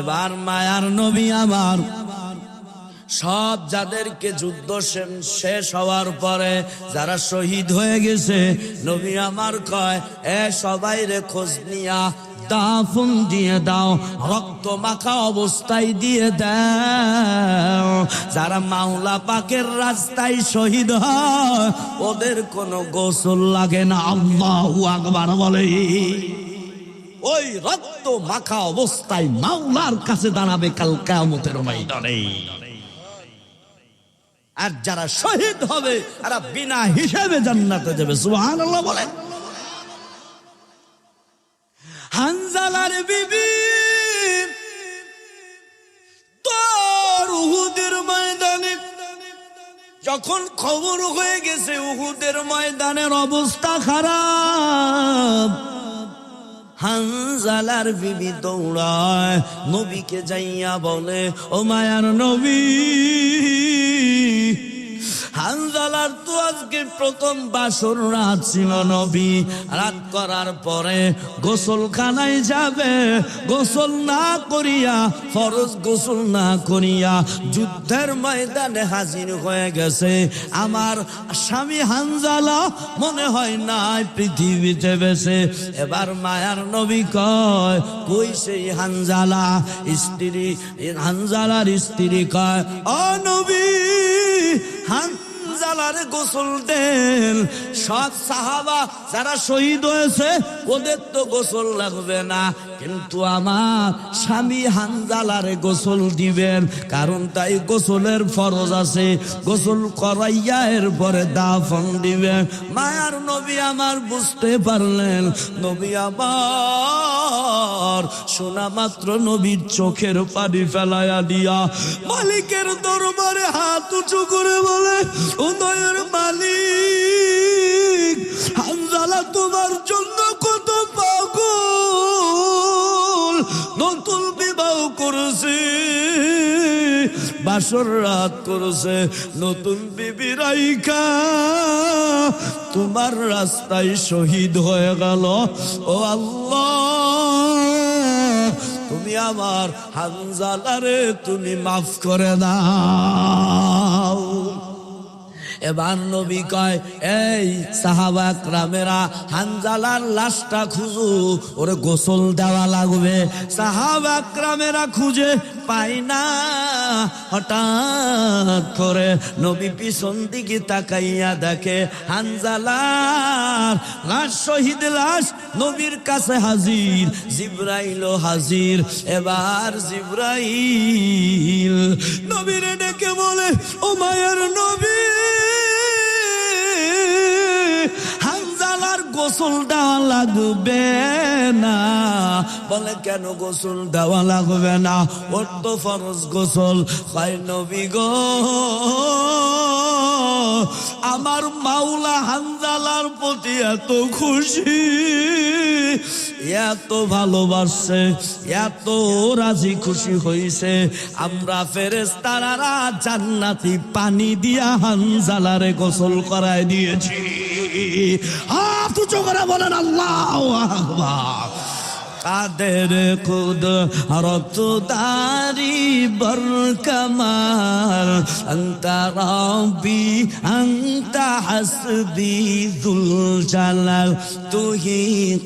এবার মায়ার নবী আমার সব যাদেরকে যুদ্ধ শেষ হওয়ার পরে যারা শহীদ হয়ে গেছে, নবী আমার কয়, এ সবাই রে খোঁজ নিয়া দাফন দিয়ে দাও, রক্ত মাখা অবস্থায় দিয়ে দাও। যারা মাওলা পাকের রাস্তায় শহীদ হয় ওদের কোনো গোসল লাগে না। আল্লাহু আকবার বলে। ওই রক্ত মাখা অবস্থায় মাওলার কাছে দাঁড়াবে কাল কিয়ামতের ময়দানে। আর যারা শহীদ হবে তারা বিনা হিসাবে জান্নাতে যাবে। সুবহানাল্লাহ বলেন। হানজালার বিবি তোর উহুদের ময়দানে যখন খবর হয়ে গেছে উহুদের ময়দানের অবস্থা খারাপ, হানজালার বিবি দৌড়ায় নবীকে যাইয়া বলে, ও মায়ার নবী, হানজালার তো আজকে প্রথম বাসর রাত ছিল নবী। রাত করার পরে গোসলখানায় যাবে, গোসল না করিয়া, ফরজ গোসল না করিয়া যুদ্ধের ময়দানে হাজির হয়ে গেছে আমার স্বামী হানজালা, মনে হয় নাই পৃথিবীতে বেঁচে। এবার মায়ার নবী কয়, কই সেই হানজালা? স্ত্রী, হানজালার স্ত্রী কয়, ও নবী, হানজালারে গোসল দেন। সব সাহাবা যারা শহীদ হয়েছে ওদের তো গোসল লাগবে না, কিন্তু আমার স্বামী হানজালারে গোসল দিবেন, কারণ তাই গোসলের ফরজ আছে। গোসল করাইয়া এরপরে দাফন দিবেন। মায়ার নবী আমার বুঝতে পারলেন, নবী আমার শোনা মাত্র নবীর চোখের পানি ফেলাইয়া দিয়া মালিকের দরবারে হাত উঁচু করে বলে, ও দয়ার মালিক, হানজালা তোমার জন্য কত পাগল, নতুন বিবাহ করেছে, বাসর রাত করেছে, নতুন বিবি রাইকা তোমার রাস্তায় শহীদ হয়ে গেল। ও আল্লাহ, তুমি আমার হানজালারে তুমি মাফ করে দাও। এবার নবী কয়, এই সাহাবা একরামেরা, হানজালার লাশটা খুঁজো, ওরে গোসল দেওয়া লাগবে। সাহাবা একরামেরা খুঁজে পায় না। হঠাৎ করে নবী পিছন দিকে তাকাইয়া দেখে হানজালার লাশ, শহীদ লাশ নবীর কাছে হাজির, জিবরাইলও হাজির। এবার জিবরাইল নবীরে ডেকে বলে, ও মায়ের নবী, হানজালার গোসল দেওয়া লাগবে না। বলে, কেন গোসল দেওয়া লাগবে না? ওর তো ফরজ গোসল। হয় নবী গো, আমার মাওলা হানজালার প্রতি এত খুশি, এত ভালোবাসে, এত রাজি খুশি হইছে, আমরা ফেরেশতারা জান্নাতি পানি দিয়া হানজালারে গোসল করায় দিয়েছি। হাত উঁচু করে বলেন আল্লাহু আকবার। কাদের খুদ রতুদারি বরকমাল, আন্তা রব্বি আন্তা হাসবি যুল জালাল, তুহি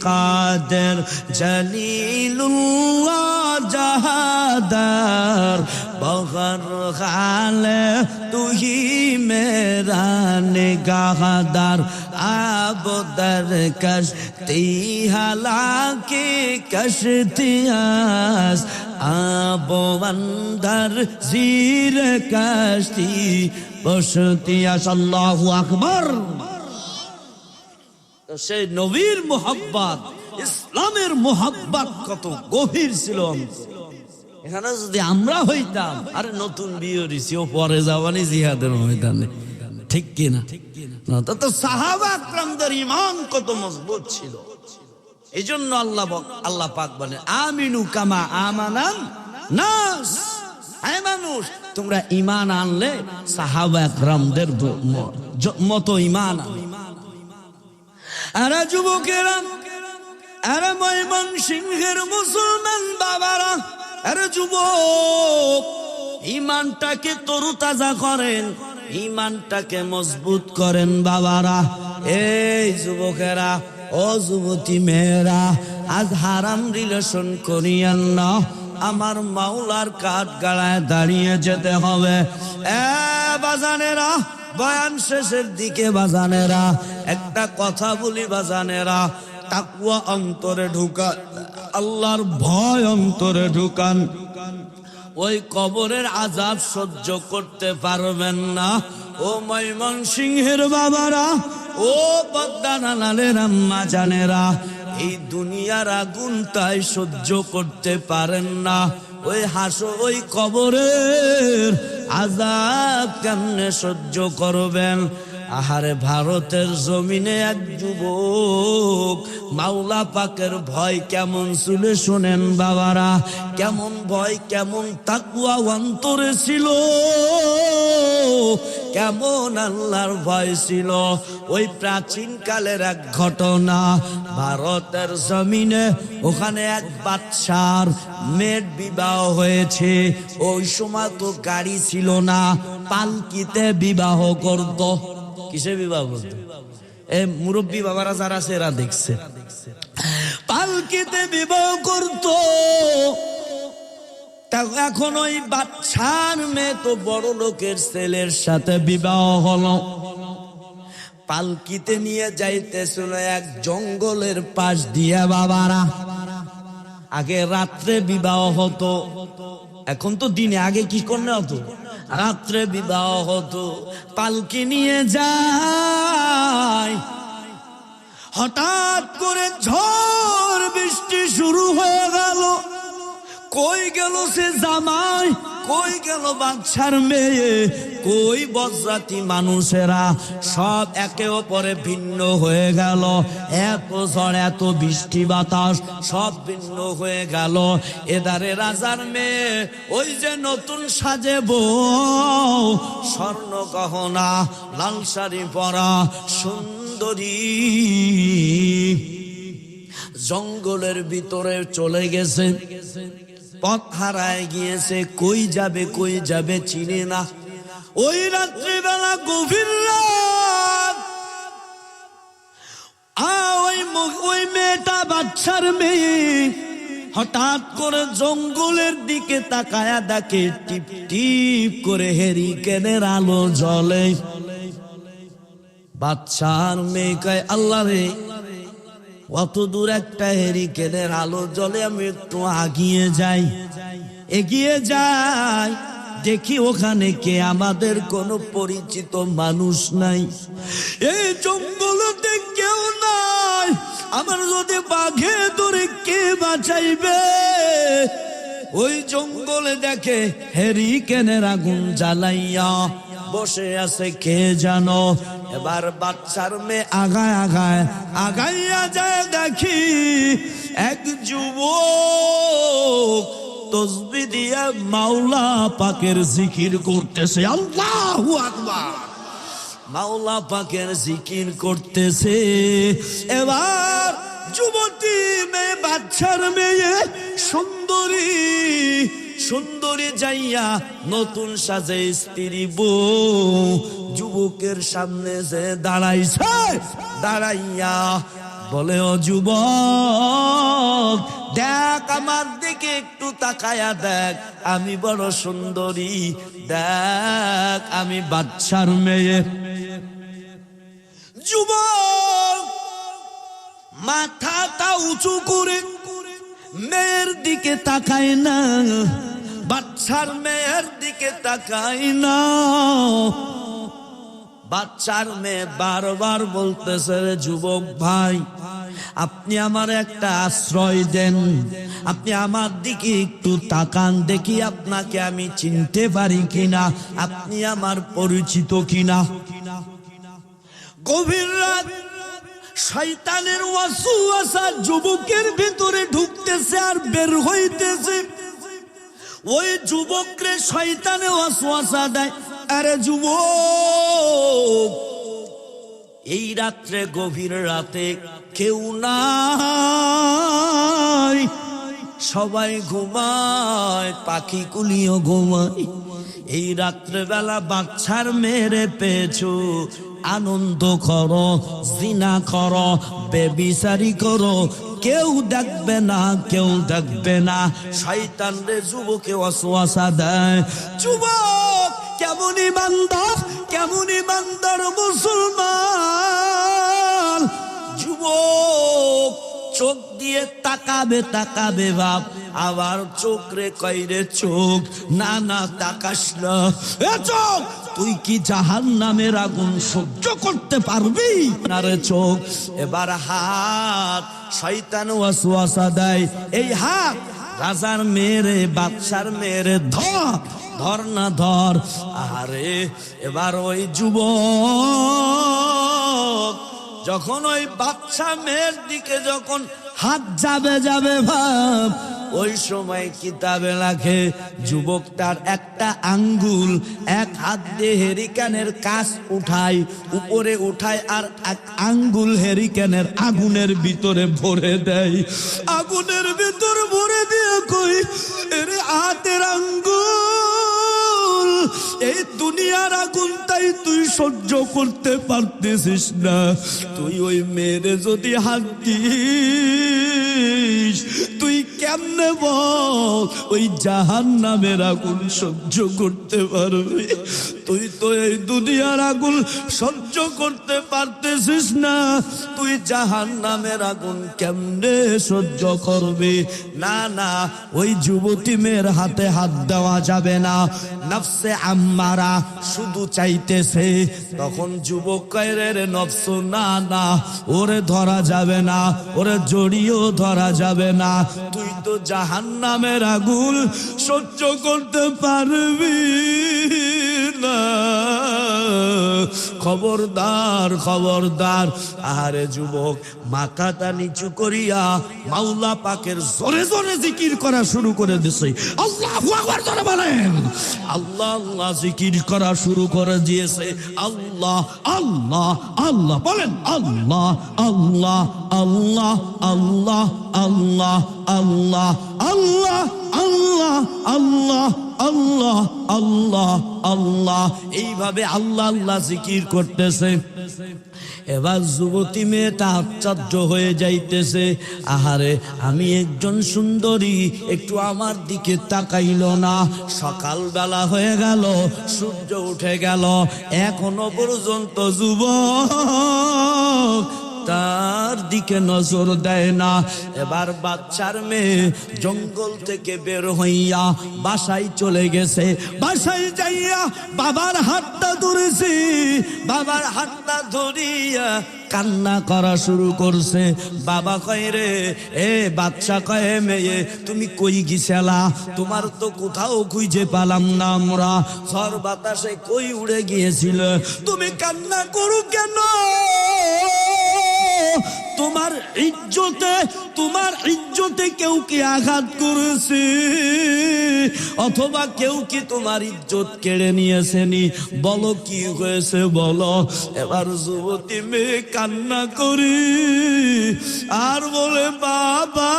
কাদের জলিলুল্লাহ জাহাদার, বহর খালে তুহি মেরা নিগাহদার, আবদার কশতি হালাকি কশতিয়াস, আবো বন্দর জির কশতি বসতিয়াস। আল্লাহু আকবার। তো সেই নবীর মোহাব্বত, ইসলামের মোহাব্বত কত গভীর ছিল। এখানে যদি আমরা হইতাম, আরে নতুন বিয়ে হইছি, ও পরে যাবানি জিহাদের ময়দানে, ঠিক কিনা? তো সাহাবা একরামদের ঈমান কত মজবুত ছিল। এই জন্য আল্লাহ পাক বলে, আমিনু কামা আমানান নাস, হে মানুষ, তোমরা ঈমান আনলে সাহাবা একরামদের মতো ঈমান আনলে। আরে যুবকেরা, আরে ময়মনসিংহের মুসলমান বাবারা, আরে যুবক, ঈমানটাকে তরুতাজা করেন, ঈমানটাকে মজবুত করেন বাবারা। এই যুবকেরা, ও যুবতী মেয়েরা, আজ হারাম রিলেশন করিয়েন না। আমার মাওলার কাঠ গাড়ায় দাঁড়িয়ে যেতে হবে। বাজানেরা, বয়ান শেষের দিকে বাজানেরা, একটা কথা বলি বাজানেরা, তাকওয়া অন্তরে ঢুকান, আল্লাহর ভয় অন্তরে ঢুকান। ওই কবরের আযাব সহ্য করতে পারবেন না। ও ময়মনসিংহের বাবারা, ও পদ্মানালের আম্মা জানেরা, এই দুনিয়ার আগুন তাই সহ্য করতে পারেন না। ওই ওই কবরের আযাব কেমনে সহ্য করবেন? আহারে ভারতের জমিনে এক যুবক মাওলা পাকের ভয় কেমন ছিল শুনেন বাবারা, কেমন ভয় কেমন তাকওয়া অন্তরে ছিল, কেমন আল্লাহর ভয় ছিল। ওই প্রাচীন কালের এক ঘটনা, ভারতের জমিনে ওখানে এক বাদশার মেয়ের বিবাহ হয়েছে। ওই সময় তো গাড়ি ছিল না, পালকিতে বিবাহ করত। কিসে বিবাহ করত? এই মুরব্বী বাবারা যারা আছে এরা দেখছে, পালকিতে বিবাহ করত। এখন ওই বাদশার মেয়ে তো বড় লোকের ছেলের সাথে বিবাহ হলো। পালকিতে নিয়ে যাইতেছিল এক জঙ্গলের পাশ দিয়ে বাবারা। আগে রাত্রে বিবাহ হতো, এখন তো দিনে। আগে কি করলে হতো? রাত্রে বিবাহ হতো। পালকি নিয়ে যায়, হঠাৎ করে ঝড় বৃষ্টি শুরু হয়ে গেল। কই গেল সে জামাই, কই গেল বাদশার মেয়ে, কই বজ্রাতি মানুষেরা? সব একে অপরে ভিন্ন হয়ে গেল। এত ঝড়, এত বৃষ্টি বাতাস, সব ভিন্ন হয়ে গেল। এদারে রাজার মেয়ে, ওই যে নতুন সাজে বউ, স্বর্ণ গহনা, লাল শাড়ি পরা সুন্দরী, জঙ্গলের ভিতরে চলে গেছে। পথ হারায় গিয়েছে, কই যাবে কই যাবে চিনে না। ওই রাত্রিবেলা গভীর রাত, ওই মেয়েটা বাদশার মেয়ে হঠাৎ করে জঙ্গলের দিকে তাকায়া দেখে টিপ টিপ করে হেরিকেনের আলো জ্বলে। বাদশার মেয়ে কয়, আল্লাহ রে, অত দূর একটা হেরিকেনের আলো জ্বলে, আমি একটু আগিয়ে যাই। এগিয়ে যাই, দেখি ওখানে কে, আমাদের কোনো পরিচিত মানুষ নাই। এই জঙ্গলতে কেউ নাই, আমার যদি বাঘে ধরে কে বাঁচাইবে? ওই জঙ্গলে দেখে হেরিকেনের আগুন জ্বালাইয়া বসে আছে কে জানো। এবার বাচ্চার মেয়ে আগায় আগায় আগাইয়া যায়, দেখি এক যুবক তসবিহ দিয়া মাওলা পাকের জিকির করতেছে। আল্লাহু আকবার, মাওলা পাকের জিকির করতেছে। এবার যুবতী মেয়ে, বাচ্চার মেয়ে, সুন্দরী সুন্দরী যাইয়া নতুন সাজে স্ত্রী বউ যুবকের সামনে যে দাঁড়াইছে, দাঁড়াইয়া বলে, ও যুবক, দেখ আমার দিকে একটু তাকায়া দেখ, আমি বড় সুন্দরী, দেখ আমি বাদশার মেয়ে। যুবক মাথাটা উঁচু করে মেয়ের দিকে তাকায় না, বাচ্চার মেয়ের দিকে তাকায় না। বাচ্চার মেয়ে বারবার বলতেছে, রে যুবক ভাই, আপনি আমার একটা আশ্রয় দেন, আপনি আমার দিকে একটু তাকান, দেখি আপনাকে আমি চিনতে পারি কিনা, আপনি আমার পরিচিত কিনা। গভীর রাত, শয়তানের ওয়াসওয়াসা যুবকের ভিতরে ঢুকতেছে আর বের হইতেছে। ওই যুবকরে শয়তানে ওয়াসওয়াসা দেয়, আরে যুবক, এই রাত্রে গভীর রাতে কেউ নাই, সবাই ঘুমায়, পাখি কুলিও ঘুমায়। এই রাত্রে বেলা বাচ্চার মেরে পেয়েছো, আনন্দ করো, জিনা করো, বেবিচারি করো, কেউ দেখবে না, কেউ দেখবে না। শয়তান রে যুবকে ওয়াসওয়াসা দেয়। যুবক কেমন ইমানদার, কেমন ইমানদার মুসলমান। যুবক চোখ দিয়ে তাকাবে তাকাবে বাপ, আবার চোখ রে কইরে চোখ, না না তাকাস না। এ চোখ, তুই কি জাহান্নামের আগুন সহ্য করতে পারবি না রে চোখ? এবার হাত, শয়তান ওয়াসওয়াসা দেয়, এই হাত রাজার মেয়েরে, বাদশার মেয়েরে ধর, ধর না ধর। আরে এবার ওই যুবক যখন ওই বাচ্চা মেয়ের দিকে যখন হাত যাবে ভাব, ওই সময় কিতাবে লেখে যুবকটার একটা আঙ্গুল এক হাত দিয়ে হেরিকেনের কাছ উঠায়, উপরে উঠায়, আর এক আঙ্গুল হেরিকেনের আগুনের ভিতরে ভরে দেয়। আগুনের ভিতর ভরে দিয়ে কই, এর হাতের আঙ্গুল, এই দুনিয়ার আগুন তাই তুই সহ্য করতে পারতেছিস না, তুই ওই মেয়েরে যদি হাত দিস তুই কেমনে বল ওই জাহান্নামের আগুন সহ্য করতে পারবি? তুই তো এই দুনিয়ার আগুন সহ্য করতে পারতেছিস না, তুই জাহান্নামের আগুন কেমনে সহ্য করবি? না না, ওই যুবতী মেয়ের হাতে হাত দেওয়া যাবে না, নফসে আম্মারা শুধু চাইতেছে। তখন যুবক কয়, রে নফস, না না, ওরে ধরা যাবে না, ওরে জড়িয়েও ধরা যাবে না, তুই তো জাহান্নামের আগুন সহ্য করতে পারবি না। খবরদার খবরদার। আরে যুবক মাথাটা নিচু করিয়া মাওলা পাকের জোরে জোরে জিকির করা শুরু করে দিছে। আল্লাহু আকবার জোরে বলেন। আল্লাহ আল্লাহ জিকির করা শুরু করে দিয়েছে। আল্লাহ আল্লাহ আল্লাহ বলেন, আল্লাহ আল্লাহ আল্লাহ আল্লাহ আল্লাহ আল্লাহ আল্লাহ আল্লাহ আল্লাহ আল্লাহ আল্লাহ আল্লাহ, এইভাবে আল্লাহ আল্লাহ জিকির করতেছে। এবার যুবতী মেয়েটা আশ্চর্য হয়ে যাইতেছে, আহারে আমি একজন সুন্দরী, একটু আমার দিকে তাকাইল না। সকালবেলা হয়ে গেল, সূর্য উঠে গেল, এখনো পর্যন্ত যুবক তার দিকে নজর দেয় না। এবার বাচ্চার মেয়ে জঙ্গল থেকে বের হইয়া বাসায় চলে গেছে। বাসায় যাইয়া বাবার হাতটা ধরেছে, বাবার হাতটা ধরিয়া কান্না করা শুরু করছে। বাবা কয়, রে এ বাচ্চা কয়, মেয়ে তুমি কই গেছিলা? তোমার তো কোথাও খুঁজে পেলাম না আমরা, ঝড় বাতাসে কই উড়ে গিয়েছিল, তুমি কান্না করো কেন? তোমার ইজ্জতে কেউ কি আঘাত করেছে, অথবা কেউ কি তোমার ইজ্জত কেড়ে নিয়েছেনি? বলো কি হয়েছে বলো। এবার যুবতী মেয়ে কান্না করি আর বলে, বাবা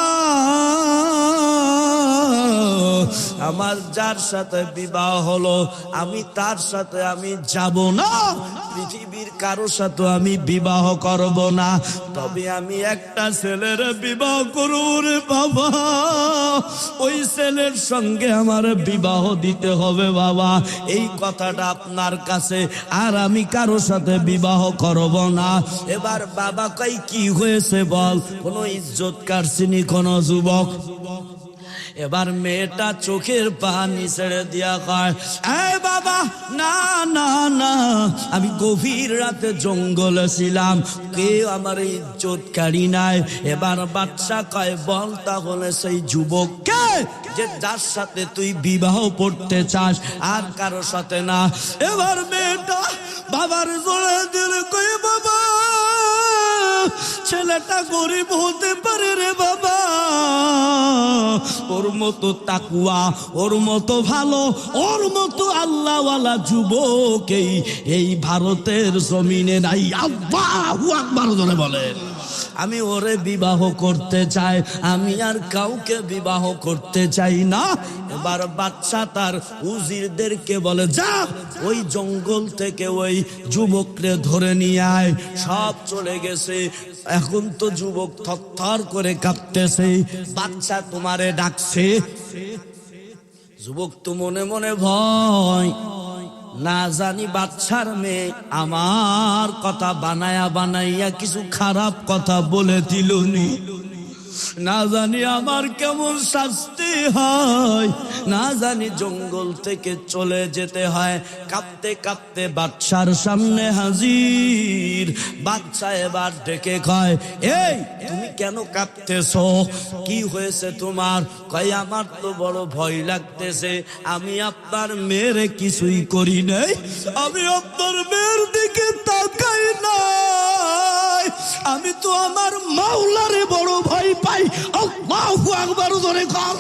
আমার যার সাথে বিবাহ হলো আমি তার সাথে আমি যাব না, পৃথিবীর কারো সাথে আমি বিবাহ করব না, তবে আমি একটা ছেলের বিবাহ করব রে বাবা, ওই ছেলের সঙ্গে আমার বিবাহ দিতে হবে বাবা, এই কথাটা আপনার কাছে, আর আমি কারো সাথে বিবাহ করব না। এবার বাবা কই, কি হয়েছে বল? কোনো ইজ্জত কাটছিনি কোনো যুবক? এবার মেয়েটা চোখের পানি ছেড়ে দিয়া কয়, এই বাবা না না না, আমি গভীর রাতে জঙ্গলে ছিলাম, কেউ আমার ইজ্জত কারি নাই। এবার বাচ্চা কয়, বল তাহলে সেই যুবককে যে যার সাথে তুই বিবাহ করতে চাস, আর কারো সাথে না। এবার মেয়েটা বাবার জোরে দিলে কয়, বাবা ছেলেটা গরিব হতে পারে রে বাবা, ওর মতো তাকুয়া, ওর মতো ভালো, ওর মতো আল্লাহওয়ালা যুবক এই ভারতের জমিনে নাই। আল্লাহু আকবার জোরে বলেন। আমি ওরে বিবাহ করতে চাই, আমি আর কাউকে বিবাহ করতে চাই না। এবার বাচ্চা তার উজিরদেরকে বলে, যা ওই জঙ্গল থেকে ওই যুবককে ধরে নিয়ে আয়। সব চলে গেছে। এখন তো যুবক থরথর করে কাঁপতেছে, বাচ্চা তোমারে ডাকছে। যুবক তো মনে মনে ভয়, না জানি বাচ্চার মেয়ে আমার কথা বানায়া বানাইয়া কিছু খারাপ কথা বলে দিলনি। না জানি আমার কেমন শাস্তি হয়, না জানি জঙ্গল থেকে চলে যেতে হয়। কাঁপতে কাঁপতে বাদশার সামনে হাজির। বাদশা এবার ডেকে কয়, এই তুমি কেন কাঁপতেছো? কি হয়েছে তোমার? কয়, আমার তো বড় ভয় লাগতেছে। আমি আপনার মেয়ের কিছুই করি নাই, আমি আপনার মেয়ের দিকে তাকাই নাই, আমি তো আমার মাওলারে বড় ভয় পাই। আল্লাহু আকবার জোরে কর।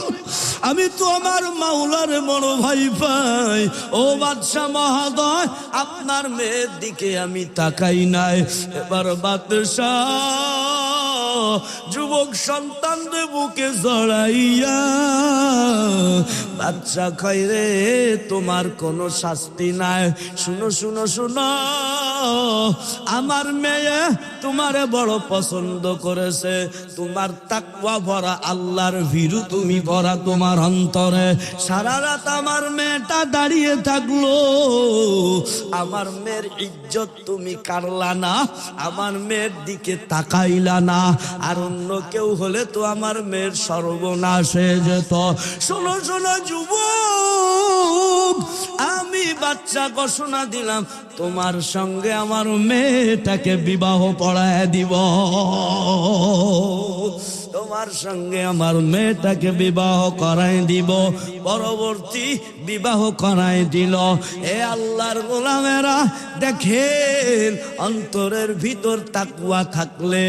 আমি তো আমার মাওলারে বড় ভয় পাই। ও বাদশা মহোদয়, আপনার মেয়ের দিকে আমি তাকাই নাই। এবার বাদশা যুবক সন্তানদের বুকে জড়াইয়া বাচ্চা কয়, রে তোমার কোনো শাস্তি নাই। শুনো শুনো শুনো, আমার মেয়ে তোমারে বড় পছন্দ করেছে। তোমার তাকওয়া ভরা, আল্লাহর ভীরু তুমি ভরা তোমার অন্তরে। সারা রাত আমার মেয়েটা দাঁড়িয়ে থাকলো, আমার মেয়ের ইজ্জত তুমি কাড়লা না, আমার মেয়ের দিকে তাকাইলা না। আর অন্য কেউ হলে তো আমার মেয়ের সর্বনাশ হয়ে যেত। শোনো শোনো যুবক, আমি বাচ্চা ঘোষণা দিলাম, তোমার সঙ্গে আমার মেয়েটাকে বিবাহ পড়ায় দিব। তোমার সঙ্গে আমার মেয়েটাকে বিবাহ করাই দিব। পরবর্তী বিবাহ করাই দিল। এ আল্লাহর গোলামেরা, দেখেন অন্তরের ভিতর তাকওয়া থাকলে,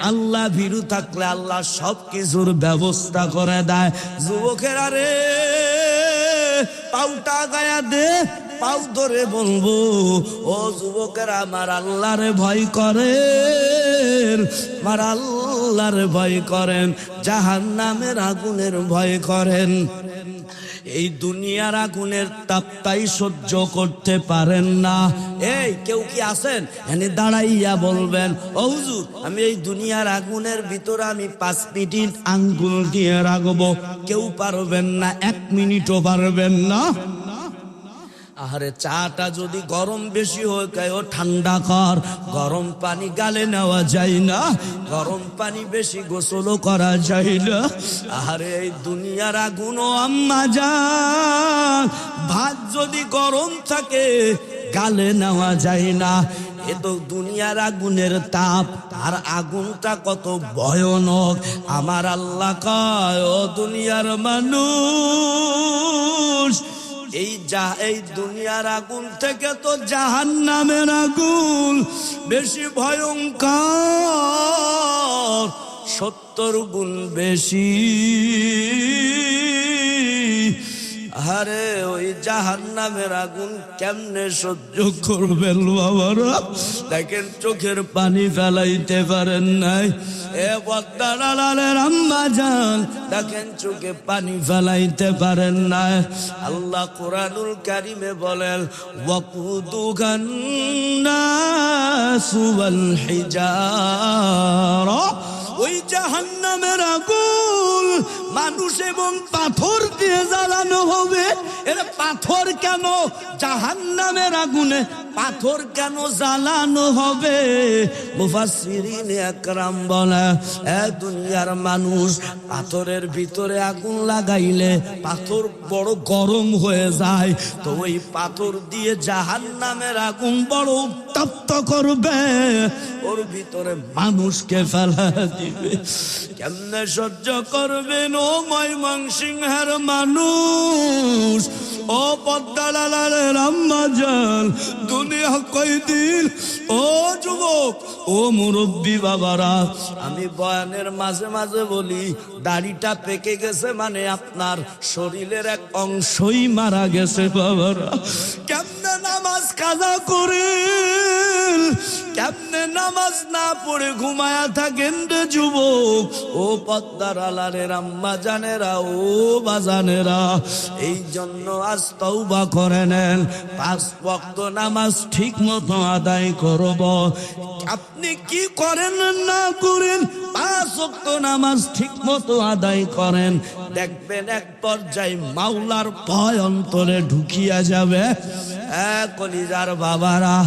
আল্লাহ ভীরু থাকলে আল্লাহ সব কিছুর ব্যবস্থা করে দেয়। যুবকেরা রে, পাউটা গায়া দে, পাউ ধরে বলবো, ও যুবকেরা আমার আল্লাহরে ভয় করেন, আমার আল্লাহরে ভয় করেন, জাহান্নামের আগুনের ভয় করেন। এই দুনিয়ার আগুনের তাপটাই সহ্য করতে পারেন না। এই কেউ কি আছেন এনে দাঁড়াইয়া বলবেন, ও হুজুর আমি এই দুনিয়ার আগুনের ভিতরে আমি 5 মিনিট আঙ্গুল দিয়ে রাখবো? কেউ পারবেন না, 1 মিনিটও পারবেন না। আরে চাটা যদি গরম বেশি হয়ে যায়, ও ঠান্ডা কর। গরম পানি গালে নেওয়া যায় না, গরম পানি বেশি গোসলও করা যায় না। আরে এই দুনিয়ার আগুনও আম্মা জান, ভাত যদি গরম থাকে গালে নেওয়া যায় না। এ তো দুনিয়ার আগুনের তাপ, আর আগুনটা কত ভয়ানক। আমার আল্লাহ কয়, ও দুনিয়ার মানুষ, এই দুনিয়ার আগুন থেকে তো জাহান্নামের আগুন বেশি ভয়ঙ্কর, 70 গুণ বেশি। আরে ওই জাহান্নামের আগুন কেমনে সহ্য করবেন বাবারা? দেখেন চোখের পানি ফেলাইতে পারেন নাই। এ বদ্দালালের আম্মা জান, দেখেন চোখে পানি ফেলাইতে পারেন নাই। আল্লাহ কোরআনুল কারিমে বলেন, ওয়াকুদুহান নাসু ওয়াল হিজারা, ওই জাহান্নামের আগুন মানুষ এবং পাথর দিয়ে জ্বালানো হবে। এর পাথর কেন জাহান্নামের আগুনে, পাথর কেন জ্বালানো হবে? মুফাসসিরিন আকরাম বলে, এ দুনিয়ার মানুষ, পাথরের ভিতরে আগুন লাগাইলে পাথর বড় গরম হয়ে যায়, তো ওই পাথর দিয়ে জাহান্নামের আগুন বড় উত্তপ্ত করবে, ওর ভিতরে মানুষকে ফেলা দিবে। কেমনে সহ্য করবেন ও ময়মনসিংহের মানুষ, ও পদ্মালালের আম্মা জান? দুনিয়া কয়দিন? ও যুবক, ও মুরব্বী বাবারা, আমি বয়ানের মাঝে মাঝে বলি, দাড়িটা পেকে গেছে মানে আপনার শরীরের এক অংশই মারা গেছে বাবারা। কেমনে নামাজ কাজা করেন, কেমনে নামাজ না পড়ে ঘুমায়া থাকেন রে যুবক? ও পদ্মার আলারের আম্মা জানেরা, ও বাজানেরা, এই জন্য আজ তওবা করে নেন, 5 ওয়াক্ত নামাজ ঠিক মতো আদায় করব। আপনি কি করেন না করেন, 5 ওয়াক্ত নামাজ ঠিক মতো আদায় করেন, দেখবেন এক পর্যায়ে মাওলার ভয় অন্তরে ঢুকিয়া যাবে। কলিজার বাবারা,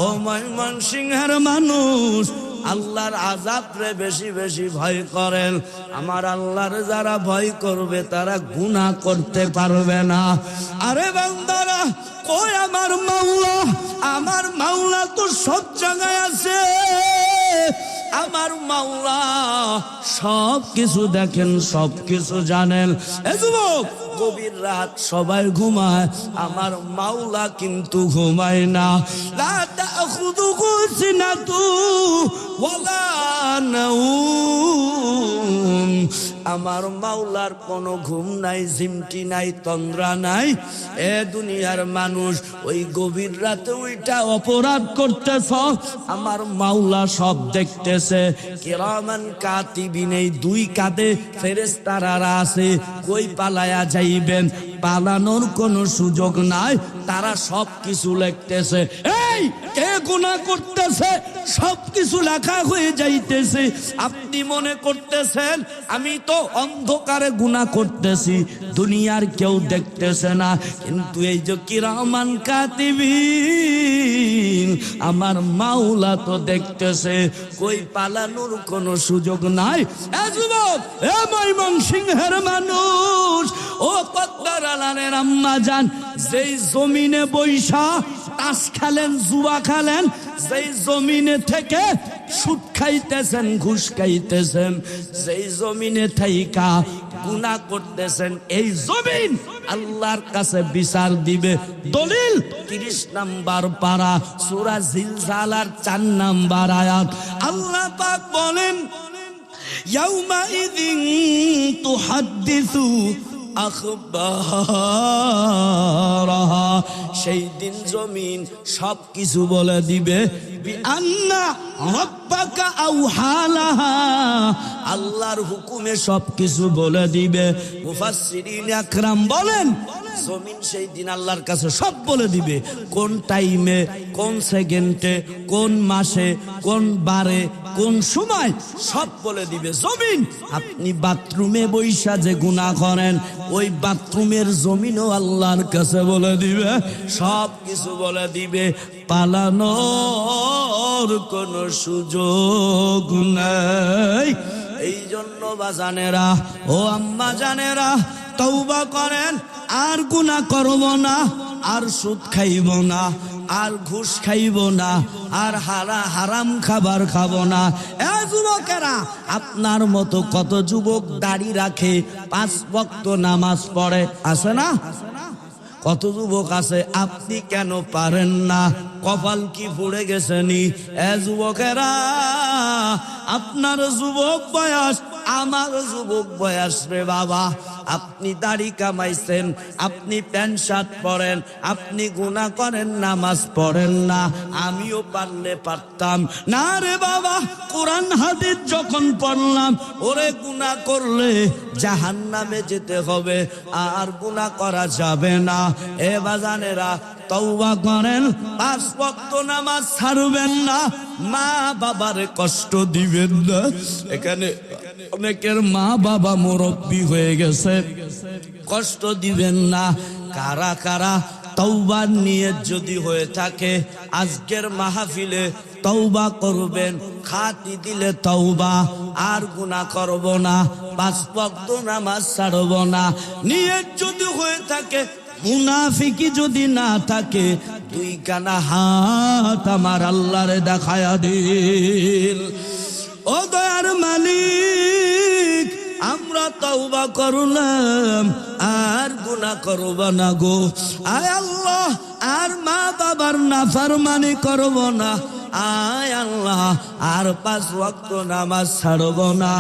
ও ময়মনসিংহের মানুষ, আল্লাহর আযাব রে বেশি বেশি ভয় করেন। আমার আল্লাহর যারা ভয় করবে তারা গুনাহ করতে পারবে না। আরে বান্দারা, কই আমার মাওলা? আমার মাওলা তো সব জায়গায় আছে। আমার মাওলা সব কিছু দেখেন, সব কিছু জানেন। এ যুবক, গভীর রাত সবাই ঘুমায়, আমার মাওলা কিন্তু ঘুমায় না। লা তাখুযুহু সিনাতু ওয়ালা নাওম। আমার মাওলার কোনো ঘুম নাই, জিমটি নাই, তন্দ্রা নাই। এ দুনিয়ার মানুষ, ওই গভীর রাতে ওইটা অপরাধ করতেছ, আমার মাওলা সব দেখতেছে। কিরামান কাতিবিন, এই দুই কাঁধে ফেরেশতারা আছে। কই পালায়া যাইবেন? পালানোর কোনো সুযোগ নাই, তারা সব কিছু লিখতেছে। এই কে গুনাহ করতেছে? সব কিছু লেখা হয়ে যাইতেছে। আপনি মনে করতেছেন আমি তো অন্ধকারে গুনাহ করতেছি, দুনিয়ার কেউ দেখতেছে না, কিন্তু এই যে কিরামান কাতিবিন, আমার মাওলা তো দেখতেছে। কই পালানোর কোনো সুযোগ নাই। এ যুবক, এ ময়মনসিংহের মানুষ, ও পদ্মার আলানের আম্মা জান, যেই জমিনে বৈশা তাস খেলেন, জুয়া খেলেন, যেই জমিনে থেকে সুদ খাইতেছেন, ঘুষ খাইতেছেন, যেই জমিনে থাইকা গুনাহ করতেছেন, এই জমিন আল্লাহর কাছে বিচার দিবে। দলিল 30 নম্বর পারা সূরা জিলজালার 4 নম্বর আয়াত। আল্লাহ পাক বলেন, ইয়াউমা ইযিন তুহাদ্দিসু আখবারাহা। সেই দিন জমিন সব কিছু বলে দিবে। বিআন্না রাব্বাকা আওহালাহা, আল্লাহর হুকুমে সব কিছু বলে দিবে। মুফাসসিরিন আকরাম বলেন, জমিন সেই দিন আল্লাহর কাছে সব বলে দিবে। কোন টাইমে, কোন সেকেন্ডে, কোন মাসে, কোন বারে, কোন সময়, সব বলে দিবে জমিন। আপনি বাথরুমে বৈশা যে গুনাহ করেন, ওই বাথরুমের জমিনও আল্লাহর কাছে বলে দিবে, সব কিছু বলে দিবে। পালানোর কোনো সুযোগ নেই। এই জন্য বাজানেরা, ও আম্মা জানেরা, তওবা করেন, আর গুনাহ করব না, আর সুদ খাইব না, আর ঘুষ খাইব না, আর হারাম খাবার খাবো না। এ যুবকেরা, আপনার মতো কত যুবক দাড়ি রাখে, 5 ওয়াক্ত নামাজ পড়ে, আছে না? কত যুবক আছে, আপনি কেন পারেন না? কপাল কি পুড়ে গেছে নি? এ যুবকেরা, আপনার যুবক বয়স, আমার যুবক বয়স রে বাবা। আপনি দাড়ি কামাইছেন, আপনি প্যান্ট শার্ট পরেন, আপনি গুনাহ করেন, নামাজ পড়েন না। আমিও পারলে পারতাম না রে বাবা। কোরআন হাদিস যখন পড়লাম, ওরে গুনাহ করলে জাহান্নামে যেতে হবে, আর গুনাহ করা যাবে না। এ বাজানেরা, তওবা করেন, 5 ওয়াক্ত নামাজ ছাড়বেন না, মা বাবারে কষ্ট দিবেন না। এখানে অনেকের মা বাবা মুরব্বি হয়ে গেছে, কষ্ট দিবেন না। কারা কারা তওবার নিয়ত যদি হয়ে থাকে, আজকের মাহফিলে তওবা করবেন, খাতি দিলে তওবা, আর গুনাহ করব না, 5 ওয়াক্ত নামাজ ছাড়ব না। নিয়ত যদি হয়ে থাকে, মুনাফিকি যদি না থাকে, 2 কানা হাত আমার আল্লাহরে দেখায়া দিল। ও দয়ার মালিক, আমরা তওবা করলাম, আর গুনাহ করব না গো। আয় আল্লাহ, আর মা বাবার নাফরমানি করব না। আয় আল্লাহ, আর 5 ওয়াক্ত নামাজ ছাড়ব না,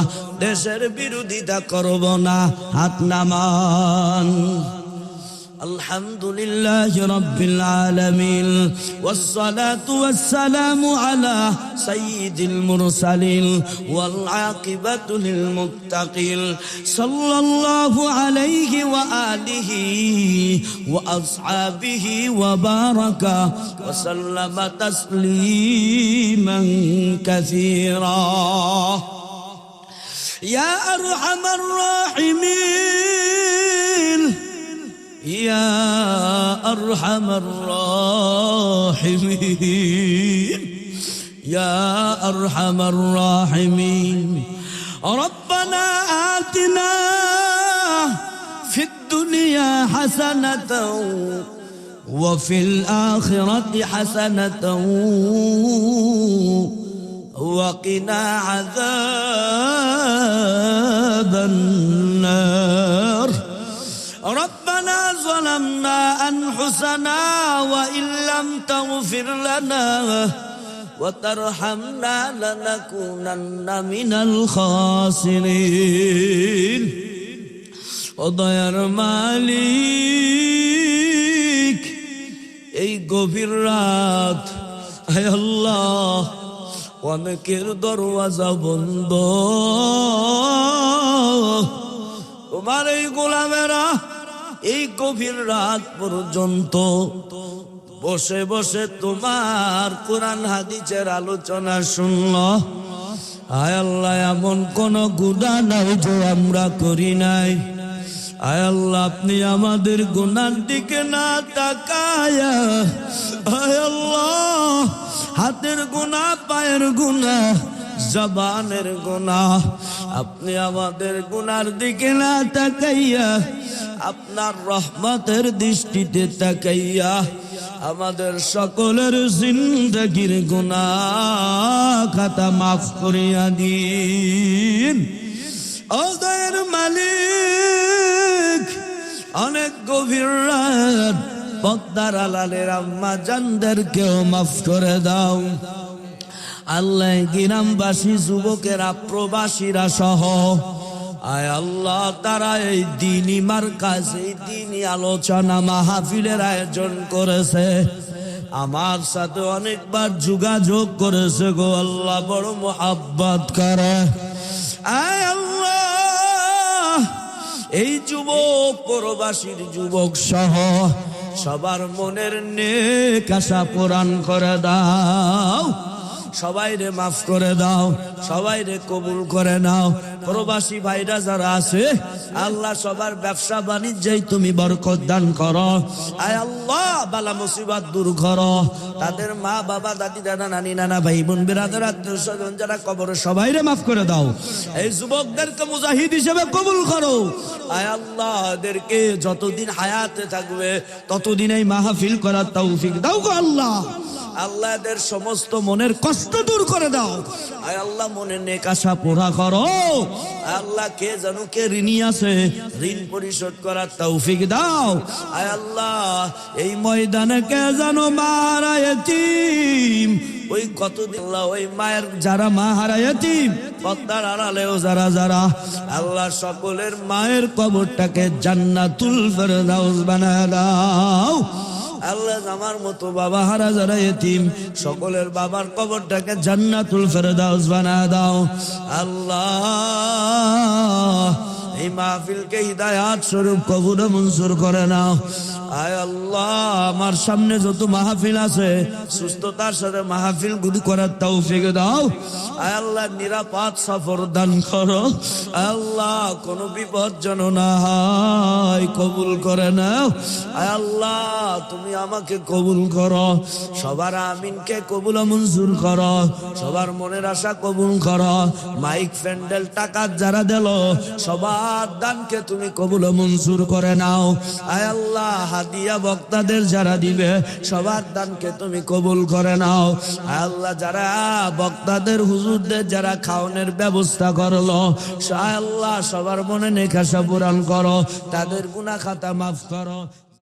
দেশের বিরোধিতা করব না। হাত নামান। আলহামদুলিল্লাহ রাব্বিল আলামিন, ওয়াসসালাতু ওয়াসসালামু আলা সাইয়্যিদিল মুরসালিন, ওয়াল আকিবাতু লিল মুত্তাকিন, সাল্লাল্লাহু আলাইহি ওয়া আলিহি ওয়া আসহাবিহি ওয়া বারাকা ওয়া সাল্লামা তাসলিমান কাসীরা। ইয়া আরহামার রাহিমিন, ইয়া আরহামার রাহিমিন, ইয়া আরহামার রাহিমিন। রব্বানা আতিনা ফিদ দুনিয়া হাসানাতাও ওয়া ফিল আখিরাতি হাসানাতাও ওয়া কিনা আযাবান নার। ربنا ظلمنا أنفسنا وإن لم تغفر لنا وترحمنا لنكونن من الخاسرين। ওদয়ার মালিক, এই গভীর রাত হে আল্লাহ অনেকের দরওয়াজা বন্ধ, তোমার এই গোলামেরা এই গভীর রাত পর্যন্ত বসে বসে তোমার কোরআন হাদিসের আলোচনা শুনল। আয় আল্লাহ, এমন কোন গুনাহ নাই যে আমরা করি নাই। আয় আল্লাহ, আপনি আমাদের গুনার দিকে না তাকায়া, আয় আল্লাহ, হাতের গুনাহ, পায়ের গুনাহ, জবানের গুনাহ, আপনি আমাদের গুনার দিকে না তাকাইয়া আপনার রহমতের দৃষ্টিতে তাকাইয়া আমাদের সকলের জিন্দেগীর গুনাহ খাতা মাফ করিয়া দিন। ও দয়ার মালিক, অনেক গভীর রাত, পদ্মার আলালের আম্মা জানদেরকেও মাফ করে দাও। আল্লাহ, গ্রামবাসী, যুবকেরা, প্রবাসীরা সহ আয় আল্লাহ, তারা এই দ্বীনি মারকাজ, এই দ্বীনি আলোচনা মাহফিলের আয়োজন করেছে, আমার সাথে অনেকবার যোগাযোগ করেছে গো আল্লাহ, বড় মোহাব্বত করে। আয় আল্লাহ, এই যুবক, প্রবাসীর যুবক সহ সবার মনের নেক আশা পূরণ করে দাও, সবাই রে মাফ করে দাও, সবাই রে কবুল করে নাও। প্রবাসী ভাইরা যারা আছে আল্লাহ, সবার ব্যবসা বাণিজ্যেই তুমি বরকত দান করো। আয় আল্লাহ, বালা মুসিবত দূর করো। তাদের মা বাবা, দাদি দাদা, নানি নানা, ভাই বোন, বিরাদার, আত্মীয় স্বজন যারা কবরে, সবাই রে মাফ করে দাও। এই যুবকদেরকে মুজাহিদ হিসেবে কবুল করো। আয় আল্লাহ, এদেরকে যতদিন হায়াতে থাকবে ততদিন এই মাহফিল করার তৌফিক দাও গো আল্লাহ। আল্লাহ, এদের সমস্ত মনের কষ্ট দূর করে দাও। আয় আল্লাহ, মনের নেক আশা পুরা করো। আল্লাহ, কে জানো কে ঋণী আছে, ঋণ পরিশোধ করার তৌফিক দাও। আয় আল্লাহ, এই ময়দানে কে জানো মা হারা ইতিম, ওই কতদিন ওই মায়ের যারা মা হারা ইতিম, পদ্মার আড়ালেও যারা যারা, আল্লাহ সকলের মায়ের কবরটাকে জান্নাতুল ফেরদাউস বানায় দাও। আল্লাহ, আমার মতো বাবা হারা যারা ইতিম, সকলের বাবার কবরটাকে জান্নাতুল ফেরদাউস বানায় দাও। আল্লাহ, এই মাহফিলকে হিদায়াত স্বরূপ কবুল মঞ্জুর করে নাও। আয় আল্লাহ, আমার সামনে যত মাহফিল আছে সুস্থতার সাথে মাহফিল গুলি করার তৌফিক দাও। আয় আল্লাহ, নিরাপদ সফর দান করো। আল্লাহ, কোনো বিপদ যেন না হয়, কবুল করে নাও। আয় আল্লাহ, তুমি আমাকে কবুল করো, সবার আমিনকে কবুল মঞ্জুর করো, সবার মনের আশা কবুল করো। মাইক, প্যান্ডেল, টাকা যারা দিল, সবার দানকে তুমি কবুল মঞ্জুর করে নাও। আয় আল্লাহ, হাদিয়া বক্তাদের যারা দিবে, সবার দানকে তুমি কবুল করে নাও। আয় আল্লাহ, যারা বক্তাদের, হুজুরদের যারা খাওয়ানোর ব্যবস্থা করলো, আয় আল্লাহ, সবার মনে নেক আশা পূরণ করো, তাদের গুনাহ খাতা মাফ করো।